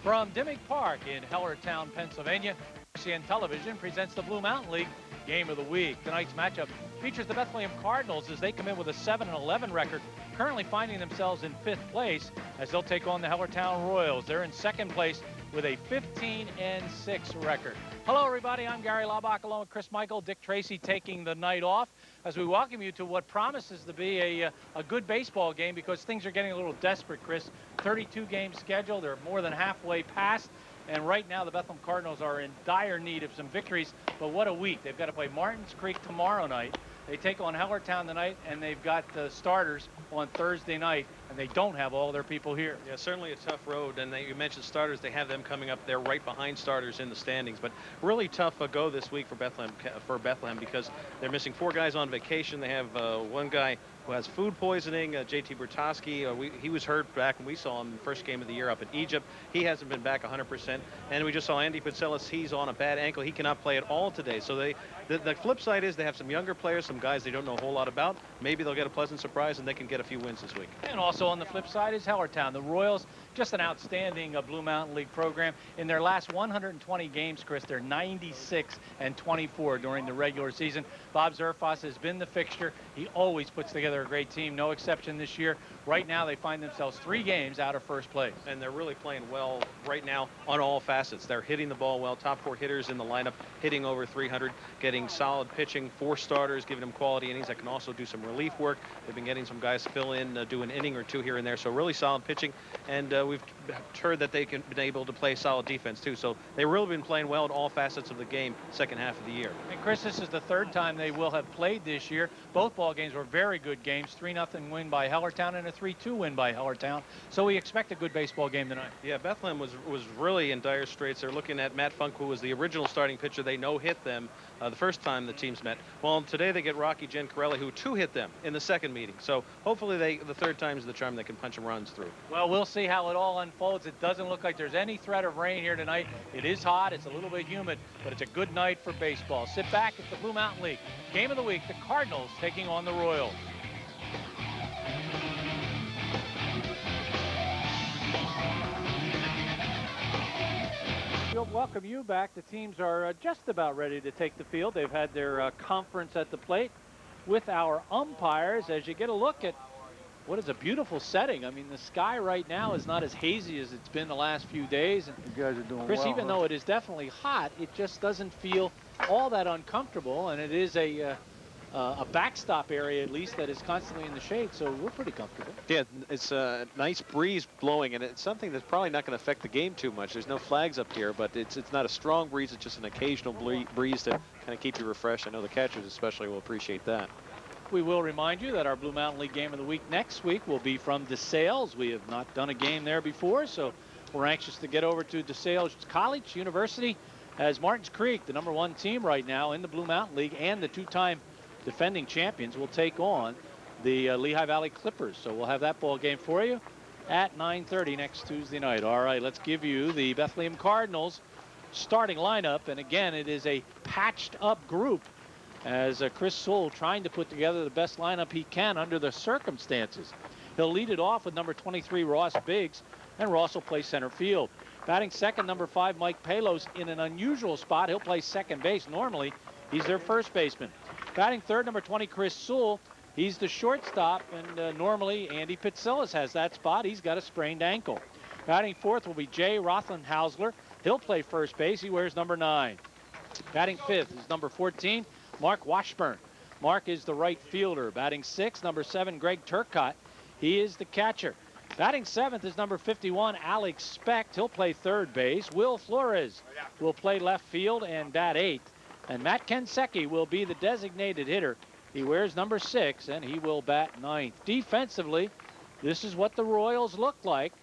From Dimmick Park in Hellertown, Pennsylvania, RCN Television presents the Blue Mountain League Game of the Week. Tonight's matchup features the Bethlehem Cardinals as they come in with a 7-11 record, currently finding themselves in 5th place as they'll take on the Hellertown Royals. They're in 2nd place with a 15-6 record. Hello, everybody. I'm Gary Laubach along with Chris Michael, Dick Tracy taking the night off as we welcome you to what promises to be a good baseball game because things are getting a little desperate, Chris. 32 game schedule. They're more than halfway past. And right now, the Bethlehem Cardinals are in dire need of some victories. But what a week. They've got to play Martins Creek tomorrow night. They take on Hellertown tonight, and they've got the starters on Thursday night, and they don't have all their people here. Yeah, certainly a tough road. And you mentioned starters. They have them coming up there right behind starters in the standings. But really tough go this week for Bethlehem because they're missing 4 guys on vacation. They have one guy who has food poisoning, J.T. Bertosky. He was hurt back when we saw him in the first game of the year up in Egypt. He hasn't been back 100%. And we just saw Andy Pitzelis. He's on a bad ankle. He cannot play at all today. So the flip side is they have some younger players, some guys they don't know a whole lot about. Maybe they'll get a pleasant surprise and they can get a few wins this week. And also on the flip side is Hellertown. The Royals, just an outstanding Blue Mountain League program. In their last 120 games, Chris, they're 96-24 during the regular season. Bob Zerfoss has been the fixture. He always puts together a great team, no exception this year. Right now, they find themselves 3 games out of first place. And they're really playing well right now on all facets. They're hitting the ball well. Top 4 hitters in the lineup, hitting over 300, getting solid pitching, 4 starters, giving them quality innings that can also do some relief work. They've been getting some guys fill in, do an inning or 2 here and there. So really solid pitching. And we've heard that they've been able to play solid defense, too. So they've really been playing well in all facets of the game second half of the year. And, Chris, this is the 3rd time they will have played this year. Both ball games were very good games, 3-0 win by Hellertown and a 3-2 win by Hellertown. So we expect a good baseball game tonight. Yeah, Bethlehem was really in dire straits. They're looking at Matt Funk, who was the original starting pitcher. They no-hit them the first time the teams met. Well, today they get Rocky Gencarelli, who 2-hit them in the 2nd meeting. So hopefully the 3rd time is the charm. They can punch them runs through. Well, we'll see how it all unfolds. It doesn't look like there's any threat of rain here tonight. It is hot. It's a little bit humid, but it's a good night for baseball. Sit back. It's the Blue Mountain League Game of the Week. The Cardinals taking on the Royals. We'll welcome you back. The teams are just about ready to take the field. They've had their conference at the plate with our umpires as you get a look at what is a beautiful setting. I mean, the sky right now is not as hazy as it's been the last few days. And you guys are doing Chris, well, even though it is definitely hot, it just doesn't feel all that uncomfortable. And it is a backstop area, at least, that is constantly in the shade, so we're pretty comfortable. Yeah, it's a nice breeze blowing, and it's something that's probably not going to affect the game too much. There's no flags up here, but it's not a strong breeze. It's just an occasional breeze to kind of keep you refreshed. I know the catchers especially will appreciate that. We will remind you that our Blue Mountain League Game of the Week next week will be from DeSales. We have not done a game there before, so we're anxious to get over to DeSales College University as Martins Creek, the #1 team right now in the Blue Mountain League, and the 2-time defending champions will take on the Lehigh Valley Clippers. So we'll have that ball game for you at 9:30 next Tuesday night. All right, let's give you the Bethlehem Cardinals starting lineup. And again, it is a patched up group as Chris Sewell trying to put together the best lineup he can under the circumstances. He'll lead it off with number 23, Ross Biggs, and Ross will play center field. Batting second, number 5, Mike Palos, in an unusual spot. He'll play second base. Normally, he's their first baseman. Batting third, number 20, Chris Sewell. He's the shortstop, and normally Andy Pitzelis has that spot. He's got a sprained ankle. Batting fourth will be Jay Rothenhausler. He'll play first base. He wears number 9. Batting fifth is number 14, Mark Washburn. Mark is the right fielder. Batting sixth, number 7, Greg Turcott. He is the catcher. Batting seventh is number 51, Alex Specht. He'll play third base. Will Flores will play left field and bat 8th. And Matt Kensecki will be the designated hitter. He wears number 6, and he will bat 9th. Defensively, this is what the Royals look like.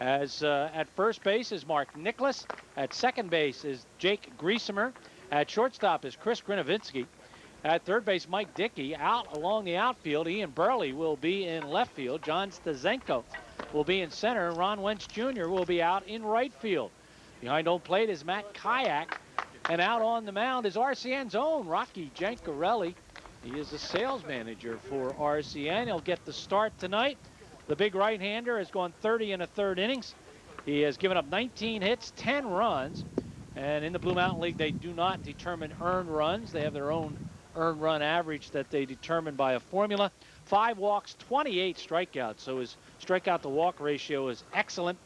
As at first base is Mark Nicholas. At second base is Jake Griesemer. At shortstop is Chris Grinovinsky. At third base, Mike Dickey. Out along the outfield, Ian Burley will be in left field. John Stazenko will be in center. And Ron Wentz Jr. will be out in right field. Behind home plate is Matt Kayak. And out on the mound is RCN's own Rocky Gencarelli. He is the sales manager for RCN. He'll get the start tonight. The big right-hander has gone 30 1/3 innings. He has given up 19 hits, 10 runs. And in the Blue Mountain League, they do not determine earned runs. They have their own earned run average that they determine by a formula. 5 walks, 28 strikeouts. So his strikeout to walk ratio is excellent.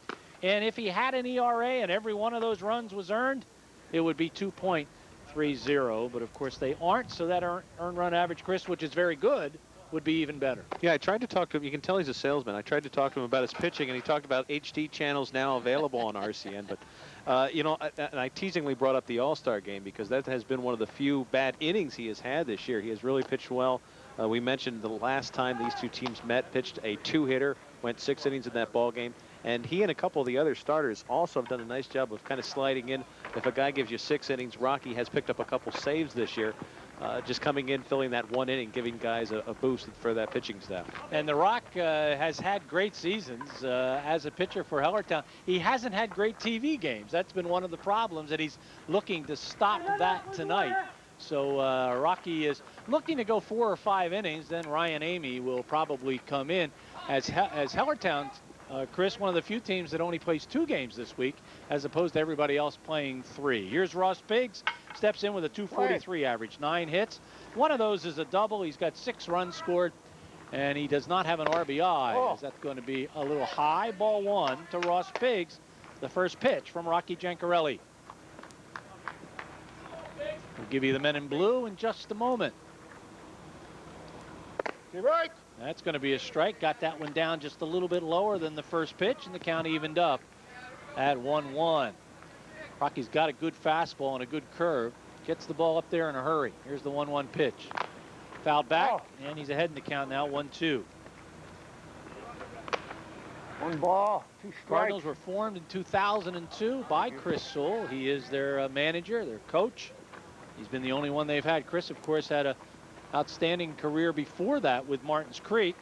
And if he had an ERA and every one of those runs was earned, it would be 2.30. But of course they aren't. So that earned run average, Chris, which is very good, would be even better. Yeah, I tried to talk to him. You can tell he's a salesman. I tried to talk to him about his pitching, and he talked about HD channels now available on RCN. But, you know, and I teasingly brought up the All-Star game because that has been one of the few bad innings he has had this year. He has really pitched well. We mentioned the last time these two teams met, pitched a 2-hitter, went 6 innings in that ball game. And he and a couple of the other starters also have done a nice job of kind of sliding in. If a guy gives you 6 innings, Rocky has picked up a couple saves this year. Just coming in, filling that 1 inning, giving guys a boost for that pitching staff. And the Rock has had great seasons as a pitcher for Hellertown. He hasn't had great TV games. That's been one of the problems, that he's looking to stop that tonight. So Rocky is looking to go 4 or 5 innings. Then Ryan Amy will probably come in as Hellertown. Chris, one of the few teams that only plays 2 games this week, as opposed to everybody else playing 3. Here's Ross Biggs, steps in with a 243 average, 9 hits. One of those is a double. He's got 6 runs scored, and he does not have an RBI. Is that going to be a little high? Ball 1 to Ross Biggs, the first pitch from Rocky Giancarelli. We'll give you the men in blue in just a moment. Right. That's going to be a strike. Got that one down just a little bit lower than the first pitch, and the count evened up at 1-1. Rocky's got a good fastball and a good curve. Gets the ball up there in a hurry. Here's the 1-1 pitch. Fouled back, and he's ahead in the count now, 1-2. 1 ball, 2 strikes. Cardinals were formed in 2002 by Chris Sewell. He is their manager, their coach. He's been the only one they've had. Chris, of course, had a outstanding career before that with Martins Creek.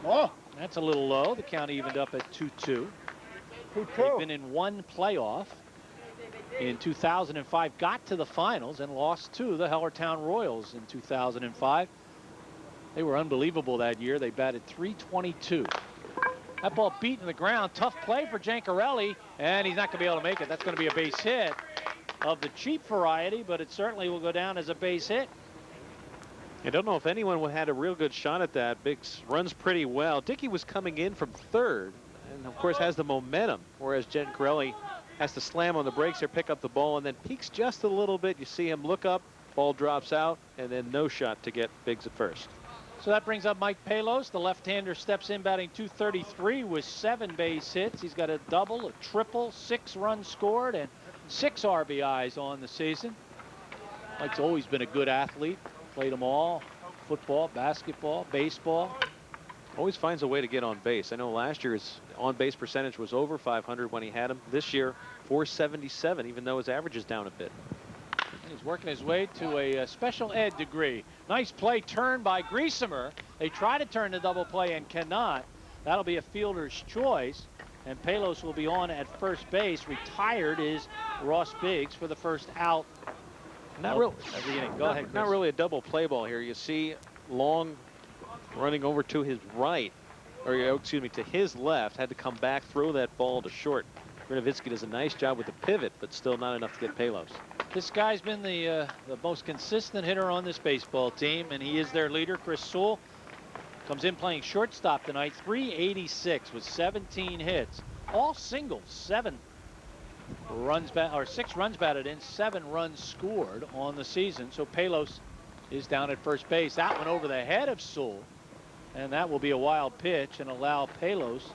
Oh, that's a little low. The count evened up at 2-2. 2-2. They've been in 1 playoff. In 2005, got to the finals and lost to the Hellertown Royals in 2005. They were unbelievable that year. They batted .322. That ball beat in the ground. Tough play for Giancarelli, and he's not going to be able to make it. That's going to be a base hit of the cheap variety, but it certainly will go down as a base hit. I don't know if anyone had a real good shot at that. Biggs runs pretty well. Dickey was coming in from 3rd, and of course has the momentum, whereas Giancarelli has to slam on the brakes here, pick up the ball, and then peaks just a little bit. You see him look up, ball drops out, and then no shot to get Biggs at first. So that brings up Mike Palos. The left-hander steps in batting .233 with 7 base hits. He's got a double, a triple, 6 runs scored, and 6 RBIs on the season. Mike's always been a good athlete. Played them all. Football, basketball, baseball. Always finds a way to get on base. I know last year's on-base percentage was over 500 when he had him. This year, 477, even though his average is down a bit. And he's working his way to a special ed degree. Nice play turn by Griesemer. They try to turn the double play and cannot. That'll be a fielder's choice. And Palos will be on at first base. Retired is Ross Biggs for the first out. Not real. Go ahead, Chris. Not really a double play ball here. You see Long running over to his right, or excuse me, to his left. Had to come back, throw that ball to short. Grinovitsky does a nice job with the pivot, but still not enough to get Palos. This guy's been the most consistent hitter on this baseball team, and he is their leader. Chris Sewell comes in playing shortstop tonight, .386 with 17 hits, all singles, 6 runs batted in, 7 runs scored on the season. So Palos is down at first base. That one over the head of Sewell, and that will be a wild pitch and allow Palos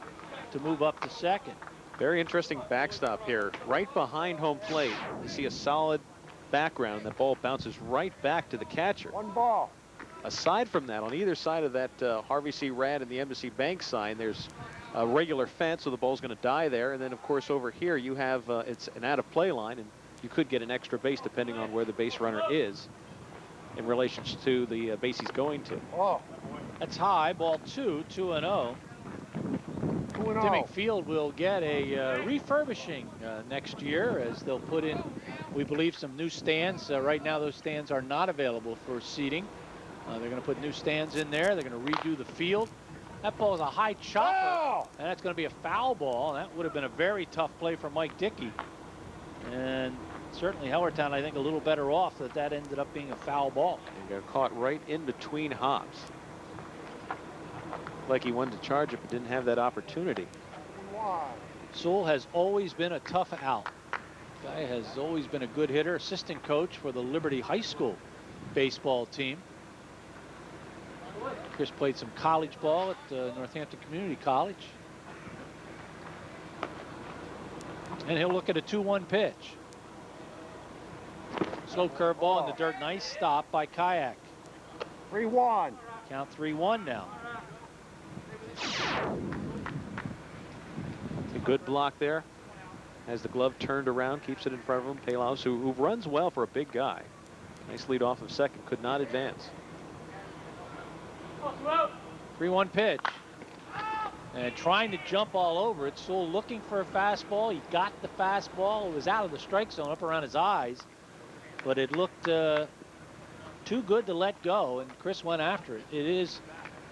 to move up to second. Very interesting backstop here, right behind home plate. You see a solid background. The ball bounces right back to the catcher. 1 ball. Aside from that, on either side of that Harvey C. Rad and the Embassy Bank sign, there's a regular fence, so the ball's going to die there. And then, of course, over here you have it's an out-of-play line, and you could get an extra base depending on where the base runner is in relation to the base he's going to. Oh, that's high. Ball 2, 2-0. Dimick Field will get a refurbishing next year, as they'll put in, we believe, some new stands. Right now, those stands are not available for seating. They're going to put new stands in there. They're going to redo the field. That ball is a high chopper, Oh! and that's going to be a foul ball. That would have been a very tough play for Mike Dickey. And certainly Hellertown, I think, a little better off that ended up being a foul ball. And got caught right in between hops. Like he wanted to charge it, but didn't have that opportunity. Sewell has always been a tough out. Guy has always been a good hitter, assistant coach for the Liberty High School baseball team. Chris played some college ball at Northampton Community College. And he'll look at a 2-1 pitch. Slow curveball in the dirt. Nice stop by Kayak. 3-1. Count 3-1 now. A good block there. Has the glove turned around, keeps it in front of him. Palos, who runs well for a big guy. Nice lead off of second, could not advance. 3-1 pitch. And trying to jump all over it. Sewell looking for a fastball. He got the fastball. It was out of the strike zone, up around his eyes. But it looked too good to let go, and Chris went after it. It is.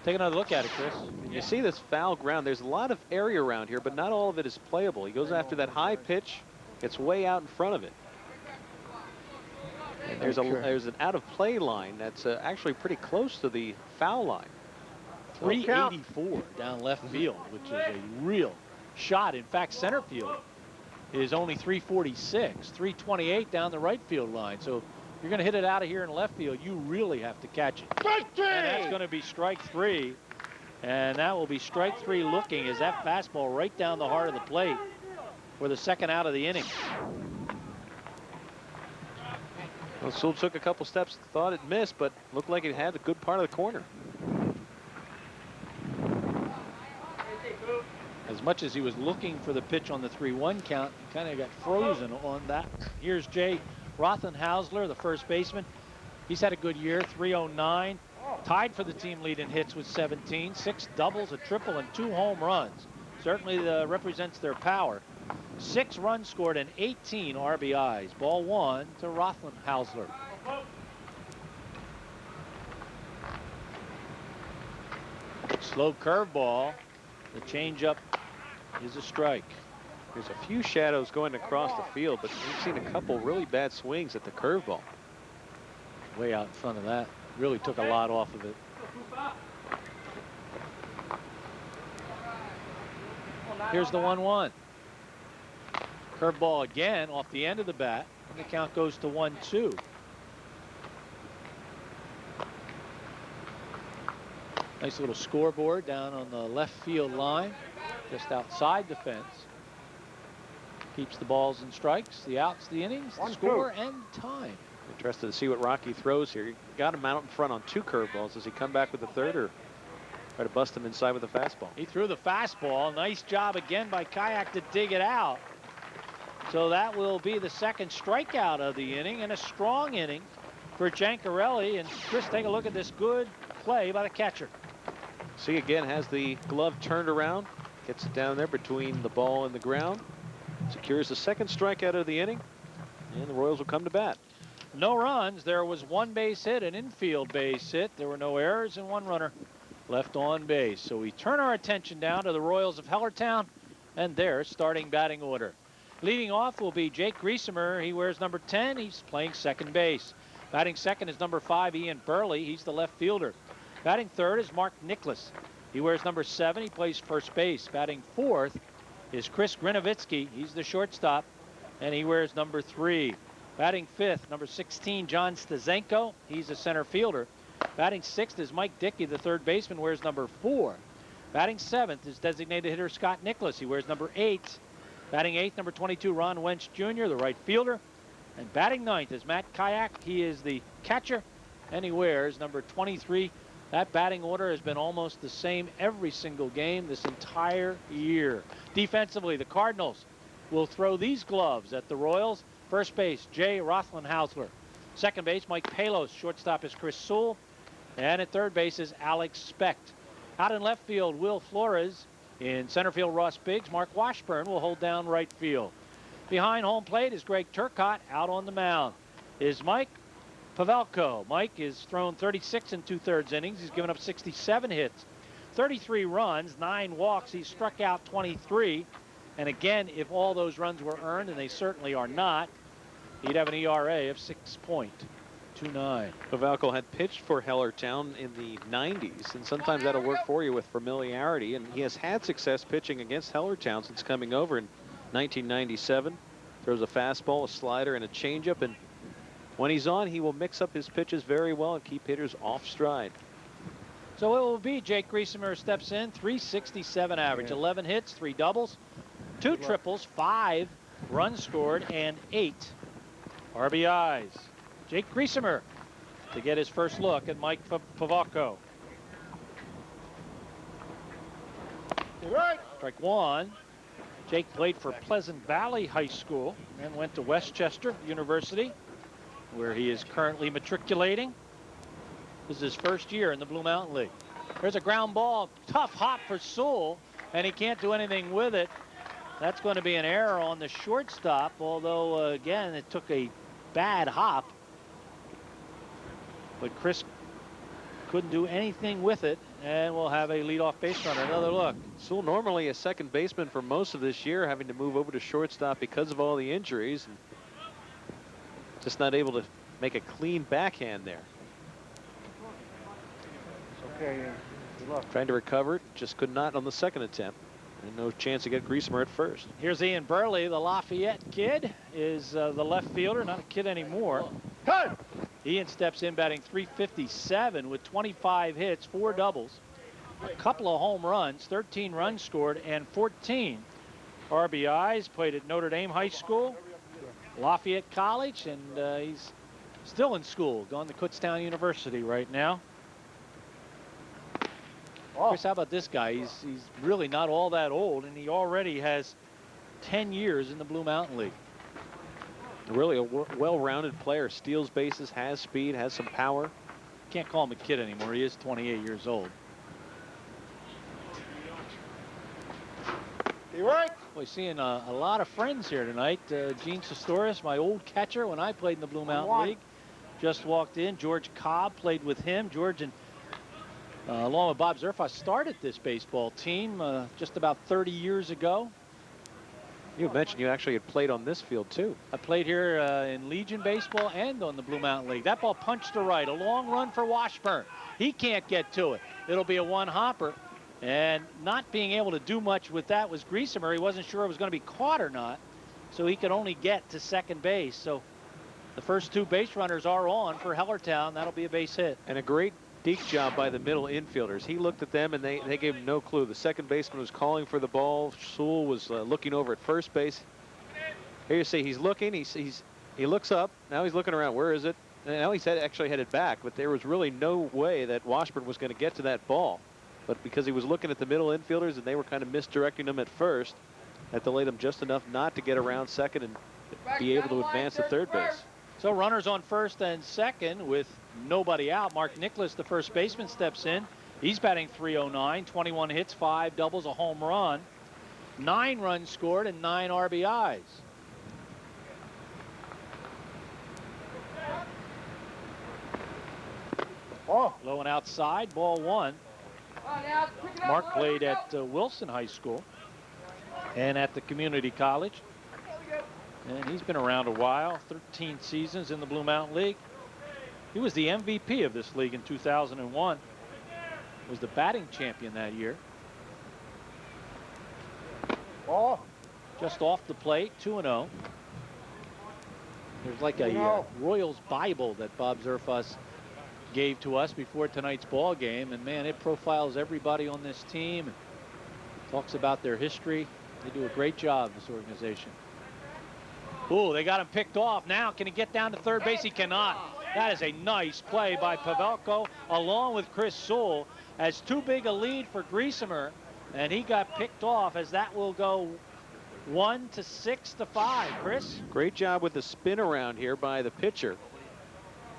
Take another look at it, Chris. You see this foul ground. There's a lot of area around here, but not all of it is playable. He goes after that high pitch. It's way out in front of it. And there's an out-of-play line that's actually pretty close to the foul line. 384 down left field, which is a real shot. In fact, center field is only 346, 328 down the right field line. So you're going to hit it out of here in left field, you really have to catch it. And that's going to be strike 3. And that will be strike 3 looking as that fastball right down the heart of the plate for the second out of the inning. Well, Sewell took a couple steps, thought it missed, but looked like it had a good part of the corner. As much as he was looking for the pitch on the 3-1 count, he kind of got frozen on that. Here's Jay Rothenhausler, the first baseman. He's had a good year, 309. Tied for the team lead in hits with 17. 6 doubles, a triple, and 2 home runs. Certainly represents their power. 6 runs scored and 18 RBIs. Ball 1 to Rothenhausler. Slow curveball. The changeup is a strike. There's a few shadows going across the field, but we've seen a couple really bad swings at the curveball. Way out in front of that. Really took a lot off of it. Here's the 1-1. Curveball again off the end of the bat, and the count goes to 1-2. Nice little scoreboard down on the left field line, just outside the fence. Keeps the balls and strikes, the outs, the innings, the score, and time. Interested to see what Rocky throws here. He got him out in front on 2 curveballs. Does he come back with the third or try to bust him inside with a fastball? He threw the fastball. Nice job again by Kayak to dig it out. So that will be the second strikeout of the inning, and a strong inning for Jancarelli. And Chris, take a look at this good play by the catcher. See, again, has the glove turned around, gets it down there between the ball and the ground, secures the second strikeout of the inning, and the Royals will come to bat. No runs. There was 1 base hit, an infield base hit. There were no errors, and 1 runner left on base. So we turn our attention down to the Royals of Hellertown and their starting batting order. Leading off will be Jake Griesemer. He wears number 10. He's playing second base. Batting second is number 5, Ian Burley. He's the left fielder. Batting third is Mark Nicholas. He wears number 7. He plays first base. Batting fourth is Chris Grinovitsky. He's the shortstop, and he wears number 3. Batting fifth, number 16, John Stazenko. He's a center fielder. Batting sixth is Mike Dickey, the third baseman, wears number 4. Batting seventh is designated hitter Scott Nicholas. He wears number 8. Batting eighth, number 22, Ron Wench Jr., the right fielder. And batting ninth is Matt Kayak. He is the catcher, and he wears number 23. That batting order has been almost the same every single game this entire year. Defensively, the Cardinals will throw these gloves at the Royals. First base, Jay Rothenhausler. Second base, Mike Palos. Shortstop is Chris Sewell. And at third base is Alex Specht. Out in left field, Will Flores. In center field, Ross Biggs. Mark Washburn will hold down right field. Behind home plate is Greg Turcotte. Out on the mound is Mike Pavelko. Mike has thrown 36 2/3 innings. He's given up 67 hits. 33 runs, 9 walks. He struck out 23. And again, if all those runs were earned, and they certainly are not, he'd have an ERA of 6.29. Pavelko had pitched for Hellertown in the 90s, and sometimes that'll work for you with familiarity. And he has had success pitching against Hellertown since coming over in 1997. Throws a fastball, a slider, and a changeup. And when he's on, he will mix up his pitches very well and keep hitters off stride. So it will be Jake Griesemer steps in, 367 average, 11 hits, 3 doubles, 2 triples, 5 runs scored, and 8 RBIs. Jake Griesemer to get his first look at Mike Pavelko. Strike one. Jake played for Pleasant Valley High School and went to Westchester University, where he is currently matriculating. This is his first year in the Blue Mountain League. There's a ground ball, tough hop for Sewell, and he can't do anything with it. That's going to be an error on the shortstop, although, again, it took a bad hop. But Chris couldn't do anything with it, and we'll have a leadoff base runner. Another look. Sewell normally a second baseman for most of this year, having to move over to shortstop because of all the injuries. And just not able to make a clean backhand there. Okay, good luck. Trying to recover it, just could not on the second attempt. And no chance to get Griesemer at first. Here's Ian Burley, the Lafayette kid, is the left fielder, not a kid anymore. Ian steps in batting .357 with 25 hits, 4 doubles, a couple of home runs, 13 runs scored, and 14 RBIs. Played at Notre Dame High School, Lafayette College, and he's still in school, going to Kutztown University right now. Chris, how about this guy? He's really not all that old, and he already has 10 years in the Blue Mountain League. Really a well-rounded player. Steals bases, has speed, has some power. Can't call him a kid anymore. He is 28 years old. You right? We're seeing a lot of friends here tonight. Gene Sestoris, my old catcher when I played in the Blue Mountain League, just walked in. George Cobb played with him. George and along with Bob Zerfa started this baseball team just about 30 years ago. You mentioned you actually had played on this field too. I played here in Legion baseball and on the Blue Mountain League. That ball punched to right, a long run for Washburn. He can't get to it. It'll be a one-hopper, and not being able to do much with that was Griesemer. He wasn't sure it was going to be caught or not, so he could only get to second base. So the first 2 base runners are on for Hellertown. That'll be a base hit. And a great deke job by the middle infielders. He looked at them and they gave him no clue. The second baseman was calling for the ball. Sewell was looking over at first base. Here you see he's looking. He looks up. Now he's looking around. Where is it? And now he's actually headed back. But there was really no way that Washburn was going to get to that ball. But because he was looking at the middle infielders and they were kind of misdirecting him at first, that delayed him just enough not to get around second and be able to advance to third base. So runners on first and second with nobody out. Mark Nicholas, the first baseman, steps in. He's batting .309, 21 hits, 5 doubles, a home run, 9 runs scored, and 9 RBIs. Low and outside, ball 1. Mark played at Wilson High School and at the community college. And he's been around a while, 13 seasons in the Blue Mountain League. He was the MVP of this league in 2001. Was the batting champion that year. Just off the plate, 2-0. There's like a Royals Bible that Bob Zerfus gave to us before tonight's ball game, and man, it profiles everybody on this team and talks about their history. They do a great job, this organization. Ooh, they got him picked off. Now, can he get down to third base? He cannot. That is a nice play by Pavelko along with Chris Sewell as too big a lead for Griesemer, and he got picked off as that will go 1 to 6 to 5. Chris? Great job with the spin around here by the pitcher.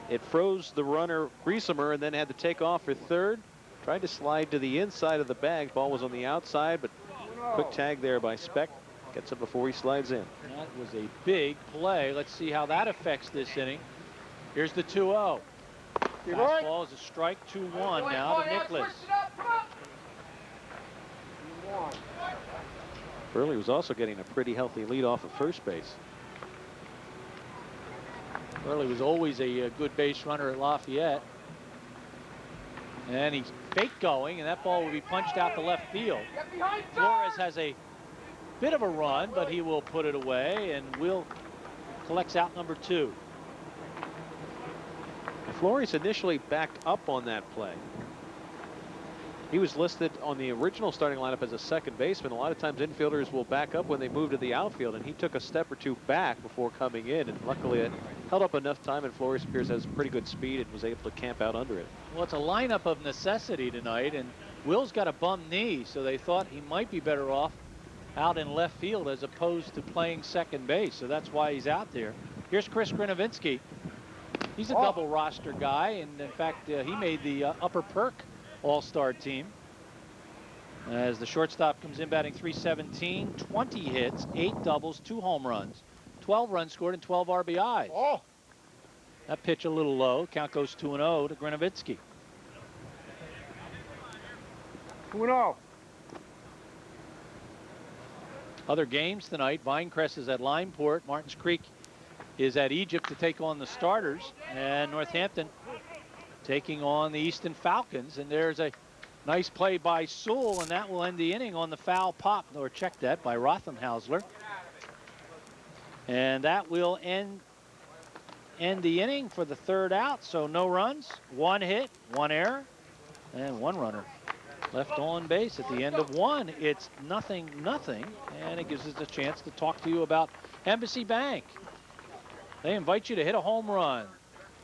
It froze the runner Griesemer and then had to take off for third. Tried to slide to the inside of the bag. Ball was on the outside, but quick tag there by Speck. Gets it before he slides in. That was a big play. Let's see how that affects this inning. Here's the 2-0. Fastball is a strike, 2-1 now to Nicholas. 1-1. Burley was also getting a pretty healthy lead off of first base. Burley was always a good base runner at Lafayette. And he's fake going, and that ball will be punched out to left field. Flores has a bit of a run, but he will put it away, and Will collects out number 2. Flores initially backed up on that play. He was listed on the original starting lineup as a second baseman. A lot of times infielders will back up when they move to the outfield, and he took a step or two back before coming in, and luckily it held up enough time, and Flores appears has pretty good speed and was able to camp out under it. Well, it's a lineup of necessity tonight, and Will's got a bum knee, so they thought he might be better off out in left field as opposed to playing second base, so that's why he's out there. Here's Chris Grinovinsky. He's a double roster guy, and in fact, he made the Upper Perk All-Star team. As the shortstop comes in batting .317, 20 hits, 8 doubles, 2 home runs, 12 runs scored, and 12 RBIs. Oh. That pitch a little low. Count goes 2-0 to Grinovinsky. 2-0. Other games tonight. Vinecrest is at Limeport. Martins Creek is at Egypt to take on the starters, and Northampton taking on the Easton Falcons. And there's a nice play by Sewell, and that will end the inning on the foul pop, or check that, by Rothenhausler. And that will end the inning for the 3rd out. So no runs, 1 hit, 1 error, and 1 runner left on base at the end of 1. It's 0-0, and it gives us a chance to talk to you about Embassy Bank. They invite you to hit a home run.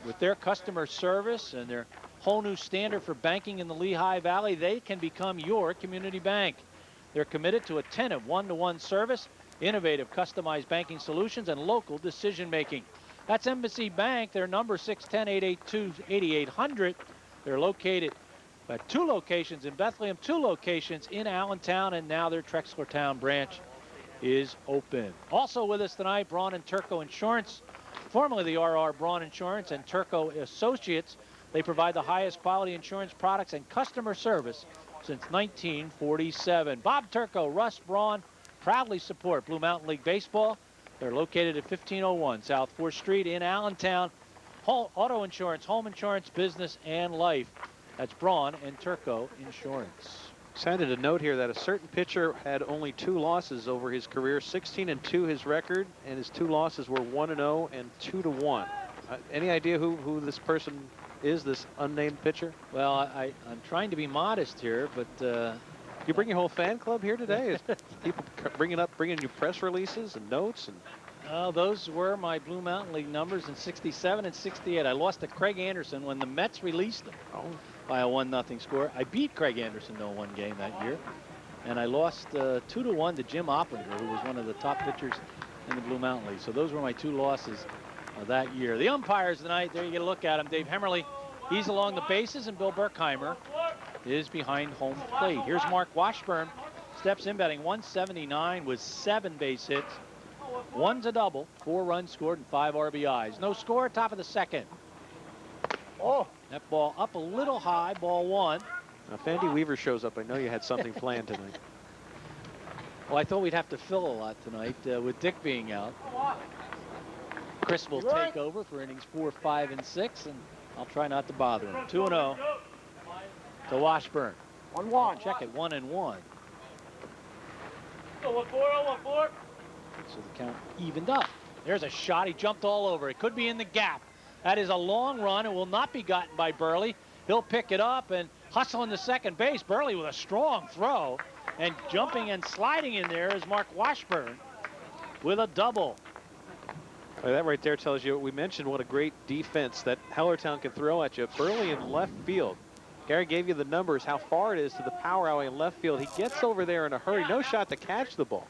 With their customer service and their whole new standard for banking in the Lehigh Valley, they can become your community bank. They're committed to attentive one-to-one service, innovative customized banking solutions, and local decision making. That's Embassy Bank. Their number 610-882-8800. They're located at 2 locations in Bethlehem, 2 locations in Allentown, and now their Trexlertown branch is open. Also with us tonight, Braun and Turco Insurance, formerly the RR Braun Insurance and Turco Associates. They provide the highest quality insurance products and customer service since 1947. Bob Turco, Russ Braun proudly support Blue Mountain League Baseball. They're located at 1501 South 4th Street in Allentown. Auto insurance, home insurance, business, and life. That's Braun and Turco Insurance. Sounded a note here that a certain pitcher had only 2 losses over his career, 16-2 his record, and his 2 losses were 1-0 and 2-1. Any idea who this person is, this unnamed pitcher? Well, I'm trying to be modest here, but you bring your whole fan club here today? Is people bringing you press releases and notes? And those were my Blue Mountain League numbers in '67 and '68. I lost to Craig Anderson when the Mets released him by a 1-0 score. I beat Craig Anderson to 1 game that year, and I lost 2-1 to Jim Opplinger, who was one of the top pitchers in the Blue Mountain League. So those were my 2 losses that year. The umpires tonight, there you get a look at them. Dave Hemmerly, he's along the bases, and Bill Berkheimer is behind home plate. Here's Mark Washburn, steps in batting .179 with 7 base hits. 1's a double, 4 runs scored, and 5 RBIs. No score, top of the 2nd. Oh. That ball up a little high, ball 1. Now, if Andy Weaver shows up, I know you had something planned tonight. Well, I thought we'd have to fill a lot tonight with Dick being out. Chris will take over for innings 4, 5, and 6, and I'll try not to bother him. 2-0 to Washburn. 1-1. Check it, 1-1. So the count evened up. There's a shot. He jumped all over. It could be in the gap. That is a long run. It will not be gotten by Burley. He'll pick it up and hustle into second base. Burley with a strong throw, and jumping and sliding in there is Mark Washburn with a double. Well, that right there tells you, we mentioned what a great defense that Hellertown can throw at you. Burley in left field. Gary gave you the numbers, how far it is to the power alley in left field. He gets over there in a hurry. No shot to catch the ball,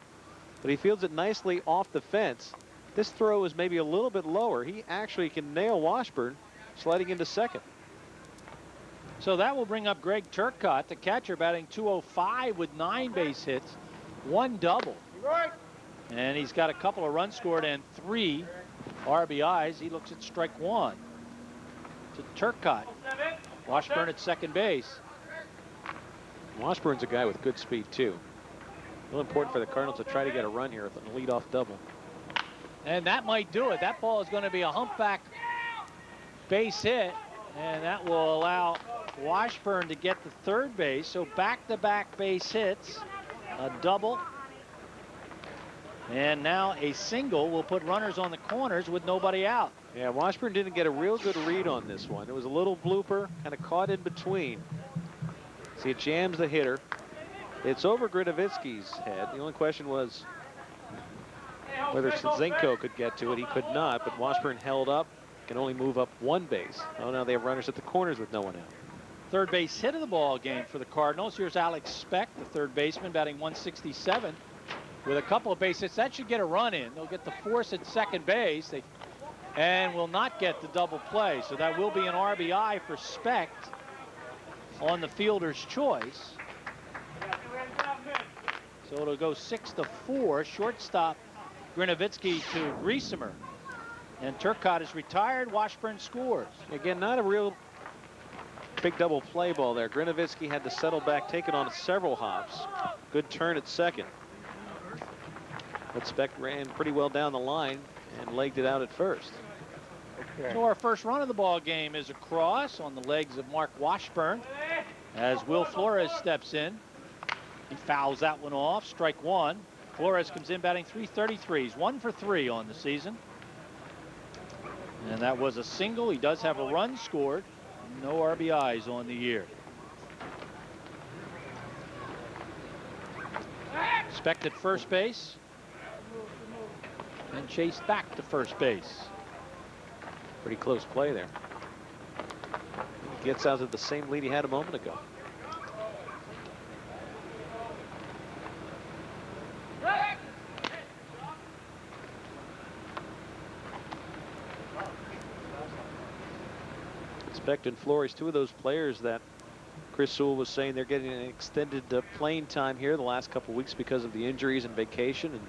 but he fields it nicely off the fence. This throw is maybe a little bit lower. He actually can nail Washburn sliding into second. So that will bring up Greg Turcotte, the catcher, batting .205 with 9 base hits, 1 double. And he's got a couple of runs scored and 3 RBIs. He looks at strike 1 to Turcotte. Washburn at second base. Washburn's a guy with good speed too. Real important for the Cardinals to try to get a run here with a leadoff double. And that might do it. That ball is going to be a humpback base hit, and that will allow Washburn to get to third base. So back-to-back base hits, a double, and now a single will put runners on the corners with nobody out. Yeah, Washburn didn't get a real good read on this one. It was a little blooper, kind of caught in between. See, it jams the hitter. It's over Grinovitsky's head. The only question was whether Zinko could get to it. He could not, but Washburn held up, can only move up one base. Oh, now they have runners at the corners with no one out. Third base hit of the ball game for the Cardinals. Here's Alex Speck, the third baseman, batting 167 with a couple of base hits. That should get a run in. They'll get the force at second base and will not get the double play. So that will be an RBI for Speck on the fielder's choice. So it'll go 6-4. Shortstop Grinovitsky to Griesemer. And Turcotte is retired. Washburn scores. Again, not a real big double play ball there. Grinovitsky had to settle back, take it on several hops. Good turn at second. But Speck ran pretty well down the line and legged it out at first. Okay. So our first run of the ball game is a cross on the legs of Mark Washburn as Will Flores steps in. He fouls that one off. Strike one. Flores comes in batting .333. He's 1 for 3 on the season. And that was a single. He does have a run scored. No RBIs on the year. Speck at first base. And chased back to first base. Pretty close play there. He gets out of the same lead he had a moment ago. Speck and Flores, two of those players that Chris Sewell was saying they're getting an extended playing time here the last couple weeks because of the injuries and vacation, and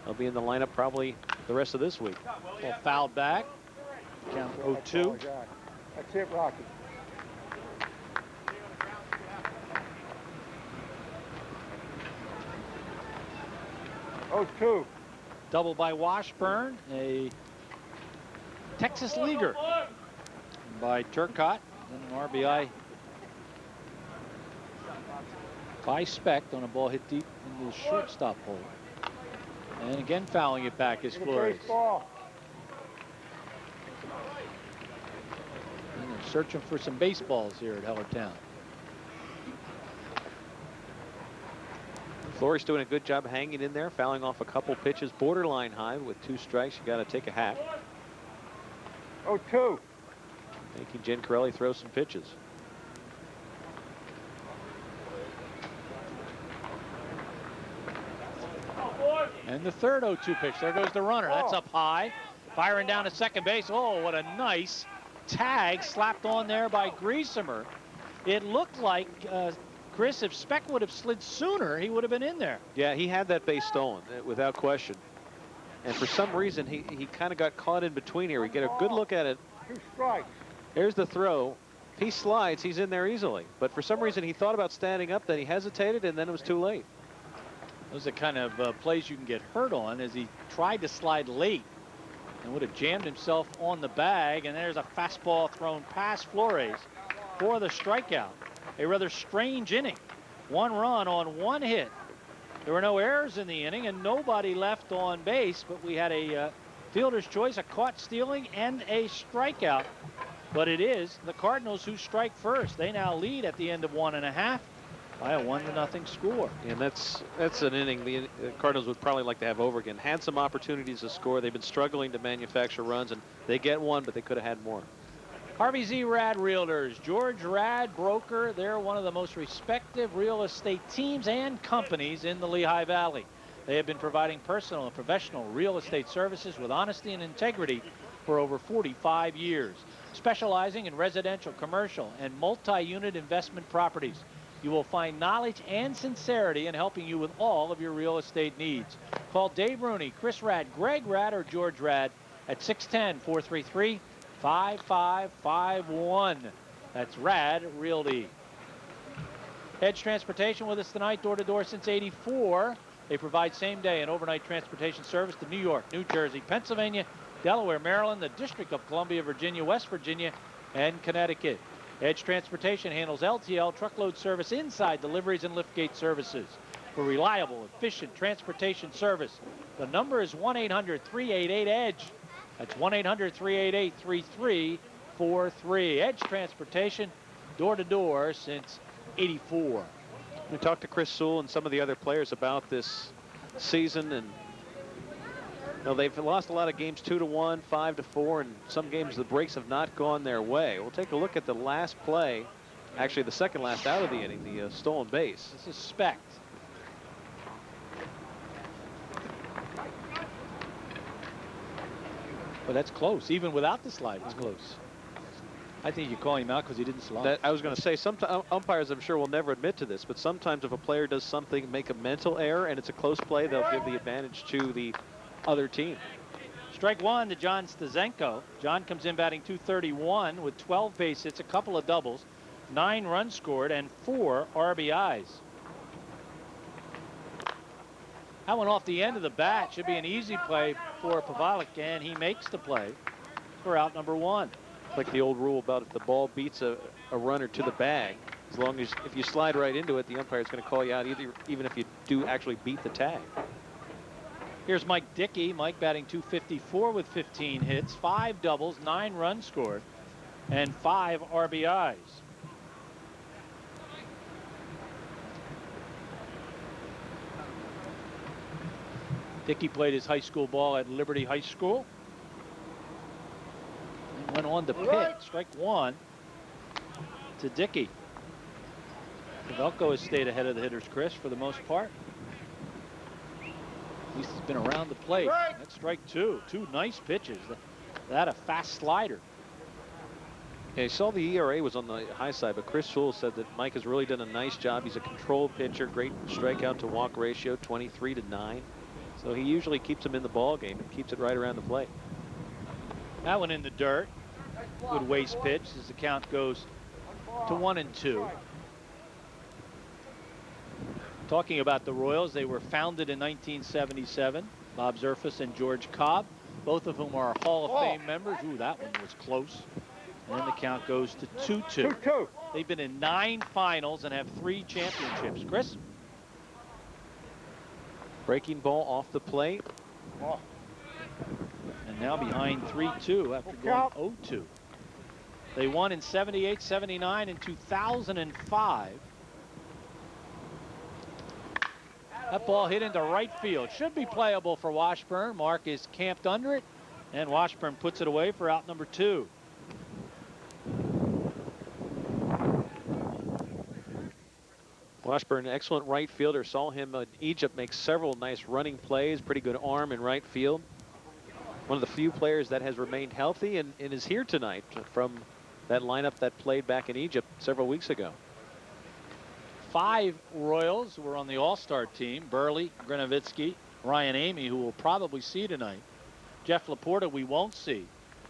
they'll be in the lineup probably the rest of this week. Well, fouled back. Count 0-2. That's it, Rocky. Oh, 2. Double by Washburn, a Texas leaguer by Turcotte, and an RBI by Speck on a ball hit deep into the shortstop hole. And again fouling it back is Flores. Baseball. And they're searching for some baseballs here at Hellertown. Flores doing a good job hanging in there, fouling off a couple pitches, borderline high with 2 strikes. You got to take a hat. Oh, 2. Making Jen Corelli throw some pitches. And the third 0-2 pitch. There goes the runner. That's up high. Firing down to second base. Oh, what a nice tag slapped on there by Griesemer. It looked like, Chris, if Speck would have slid sooner, he would have been in there. Yeah, he had that base stolen without question. And for some reason, he kind of got caught in between here. We get a good look at it. 2 strikes. There's the throw. If he slides, he's in there easily. But for some reason, he thought about standing up, then he hesitated, and then it was too late. Those are the kind of plays you can get hurt on, as he tried to slide late and would have jammed himself on the bag. And there's a fastball thrown past Flores for the strikeout. A rather strange inning. 1 run on 1 hit. There were no errors in the inning and nobody left on base, but we had a fielder's choice, a caught stealing, and a strikeout. But it is the Cardinals who strike first. They now lead at the end of 1.5 by a 1-0 score. And that's an inning the Cardinals would probably like to have over again. Had some opportunities to score. They've been struggling to manufacture runs, and they get one, but they could have had more. Harvey Z. Rad Realtors, George Rad Broker. They're one of the most respected real estate teams and companies in the Lehigh Valley. They have been providing personal and professional real estate services with honesty and integrity for over 45 years, specializing in residential, commercial, and multi-unit investment properties. You will find knowledge and sincerity in helping you with all of your real estate needs. Call Dave Rooney, Chris Rad, Greg Rad, or George Rad at 610-433-5551. That's Rad Realty. Edge Transportation with us tonight, door to door since '84. They provide same-day and overnight transportation service to New York, New Jersey, Pennsylvania, Delaware, Maryland, the District of Columbia, Virginia, West Virginia, and Connecticut. Edge Transportation handles LTL truckload service inside deliveries and liftgate services. For reliable, efficient transportation service, the number is 1-800-388-EDGE. That's 1-800-388-3343. Edge Transportation, door-to-door since '84. We talked to Chris Sewell and some of the other players about this season, and they've lost a lot of games 2-1, 5-4, and some games the breaks have not gone their way. We'll take a look at the last play, actually the second last out of the inning, the stolen base. This is Specht. But that's close. Even without the slide, it's close. I think you call him out because he didn't slide. I was going to say, some umpires, I'm sure, will never admit to this, but sometimes if a player does something, make a mental error, and it's a close play, they'll give the advantage to the other team. Strike one to John Stazenko. John comes in batting .231 with 12 base hits, a couple of doubles, 9 runs scored, and 4 RBIs. That one off the end of the bat should be an easy play for Pavalik, and he makes the play for out number 1. Like the old rule about if the ball beats a runner to the bag, as long as if you slide right into it, the umpire is going to call you out, even if you do actually beat the tag. Here's Mike Dickey. Mike batting .254 with 15 hits, 5 doubles, 9 runs scored, and 5 RBIs. Dickey played his high school ball at Liberty High School. And went on to pitch. Strike one to Dickey. Pavelko has stayed ahead of the hitters, Chris, for the most part. At least he's been around the plate. That's strike two. 2 nice pitches. That a fast slider. Yeah, you saw the ERA was on the high side, but Chris Sewell said that Mike has really done a nice job. He's a controlled pitcher, great strikeout to walk ratio, 23-9. So he usually keeps him in the ball game and keeps it right around the plate. That one in the dirt. Good waste pitch as the count goes to 1-2. Talking about the Royals, they were founded in 1977. Bob Zerfus and George Cobb, both of whom are Hall of Fame members. Ooh, that one was close. And then the count goes to 2-2. They've been in 9 finals and have 3 championships. Chris? Breaking ball off the plate. And now behind 3-2 after going 0-2. They won in 78, 79, and 2005. That ball hit into right field. Should be playable for Washburn. Mark is camped under it, and Washburn puts it away for out number 2. Washburn, excellent right fielder. Saw him in Egypt make several nice running plays. Pretty good arm in right field. One of the few players that has remained healthy and is here tonight from that lineup that played back in Egypt several weeks ago. 5 Royals were on the All-Star team. Burley, Grinovitsky, Ryan Amy, who we'll probably see tonight. Jeff Laporta we won't see.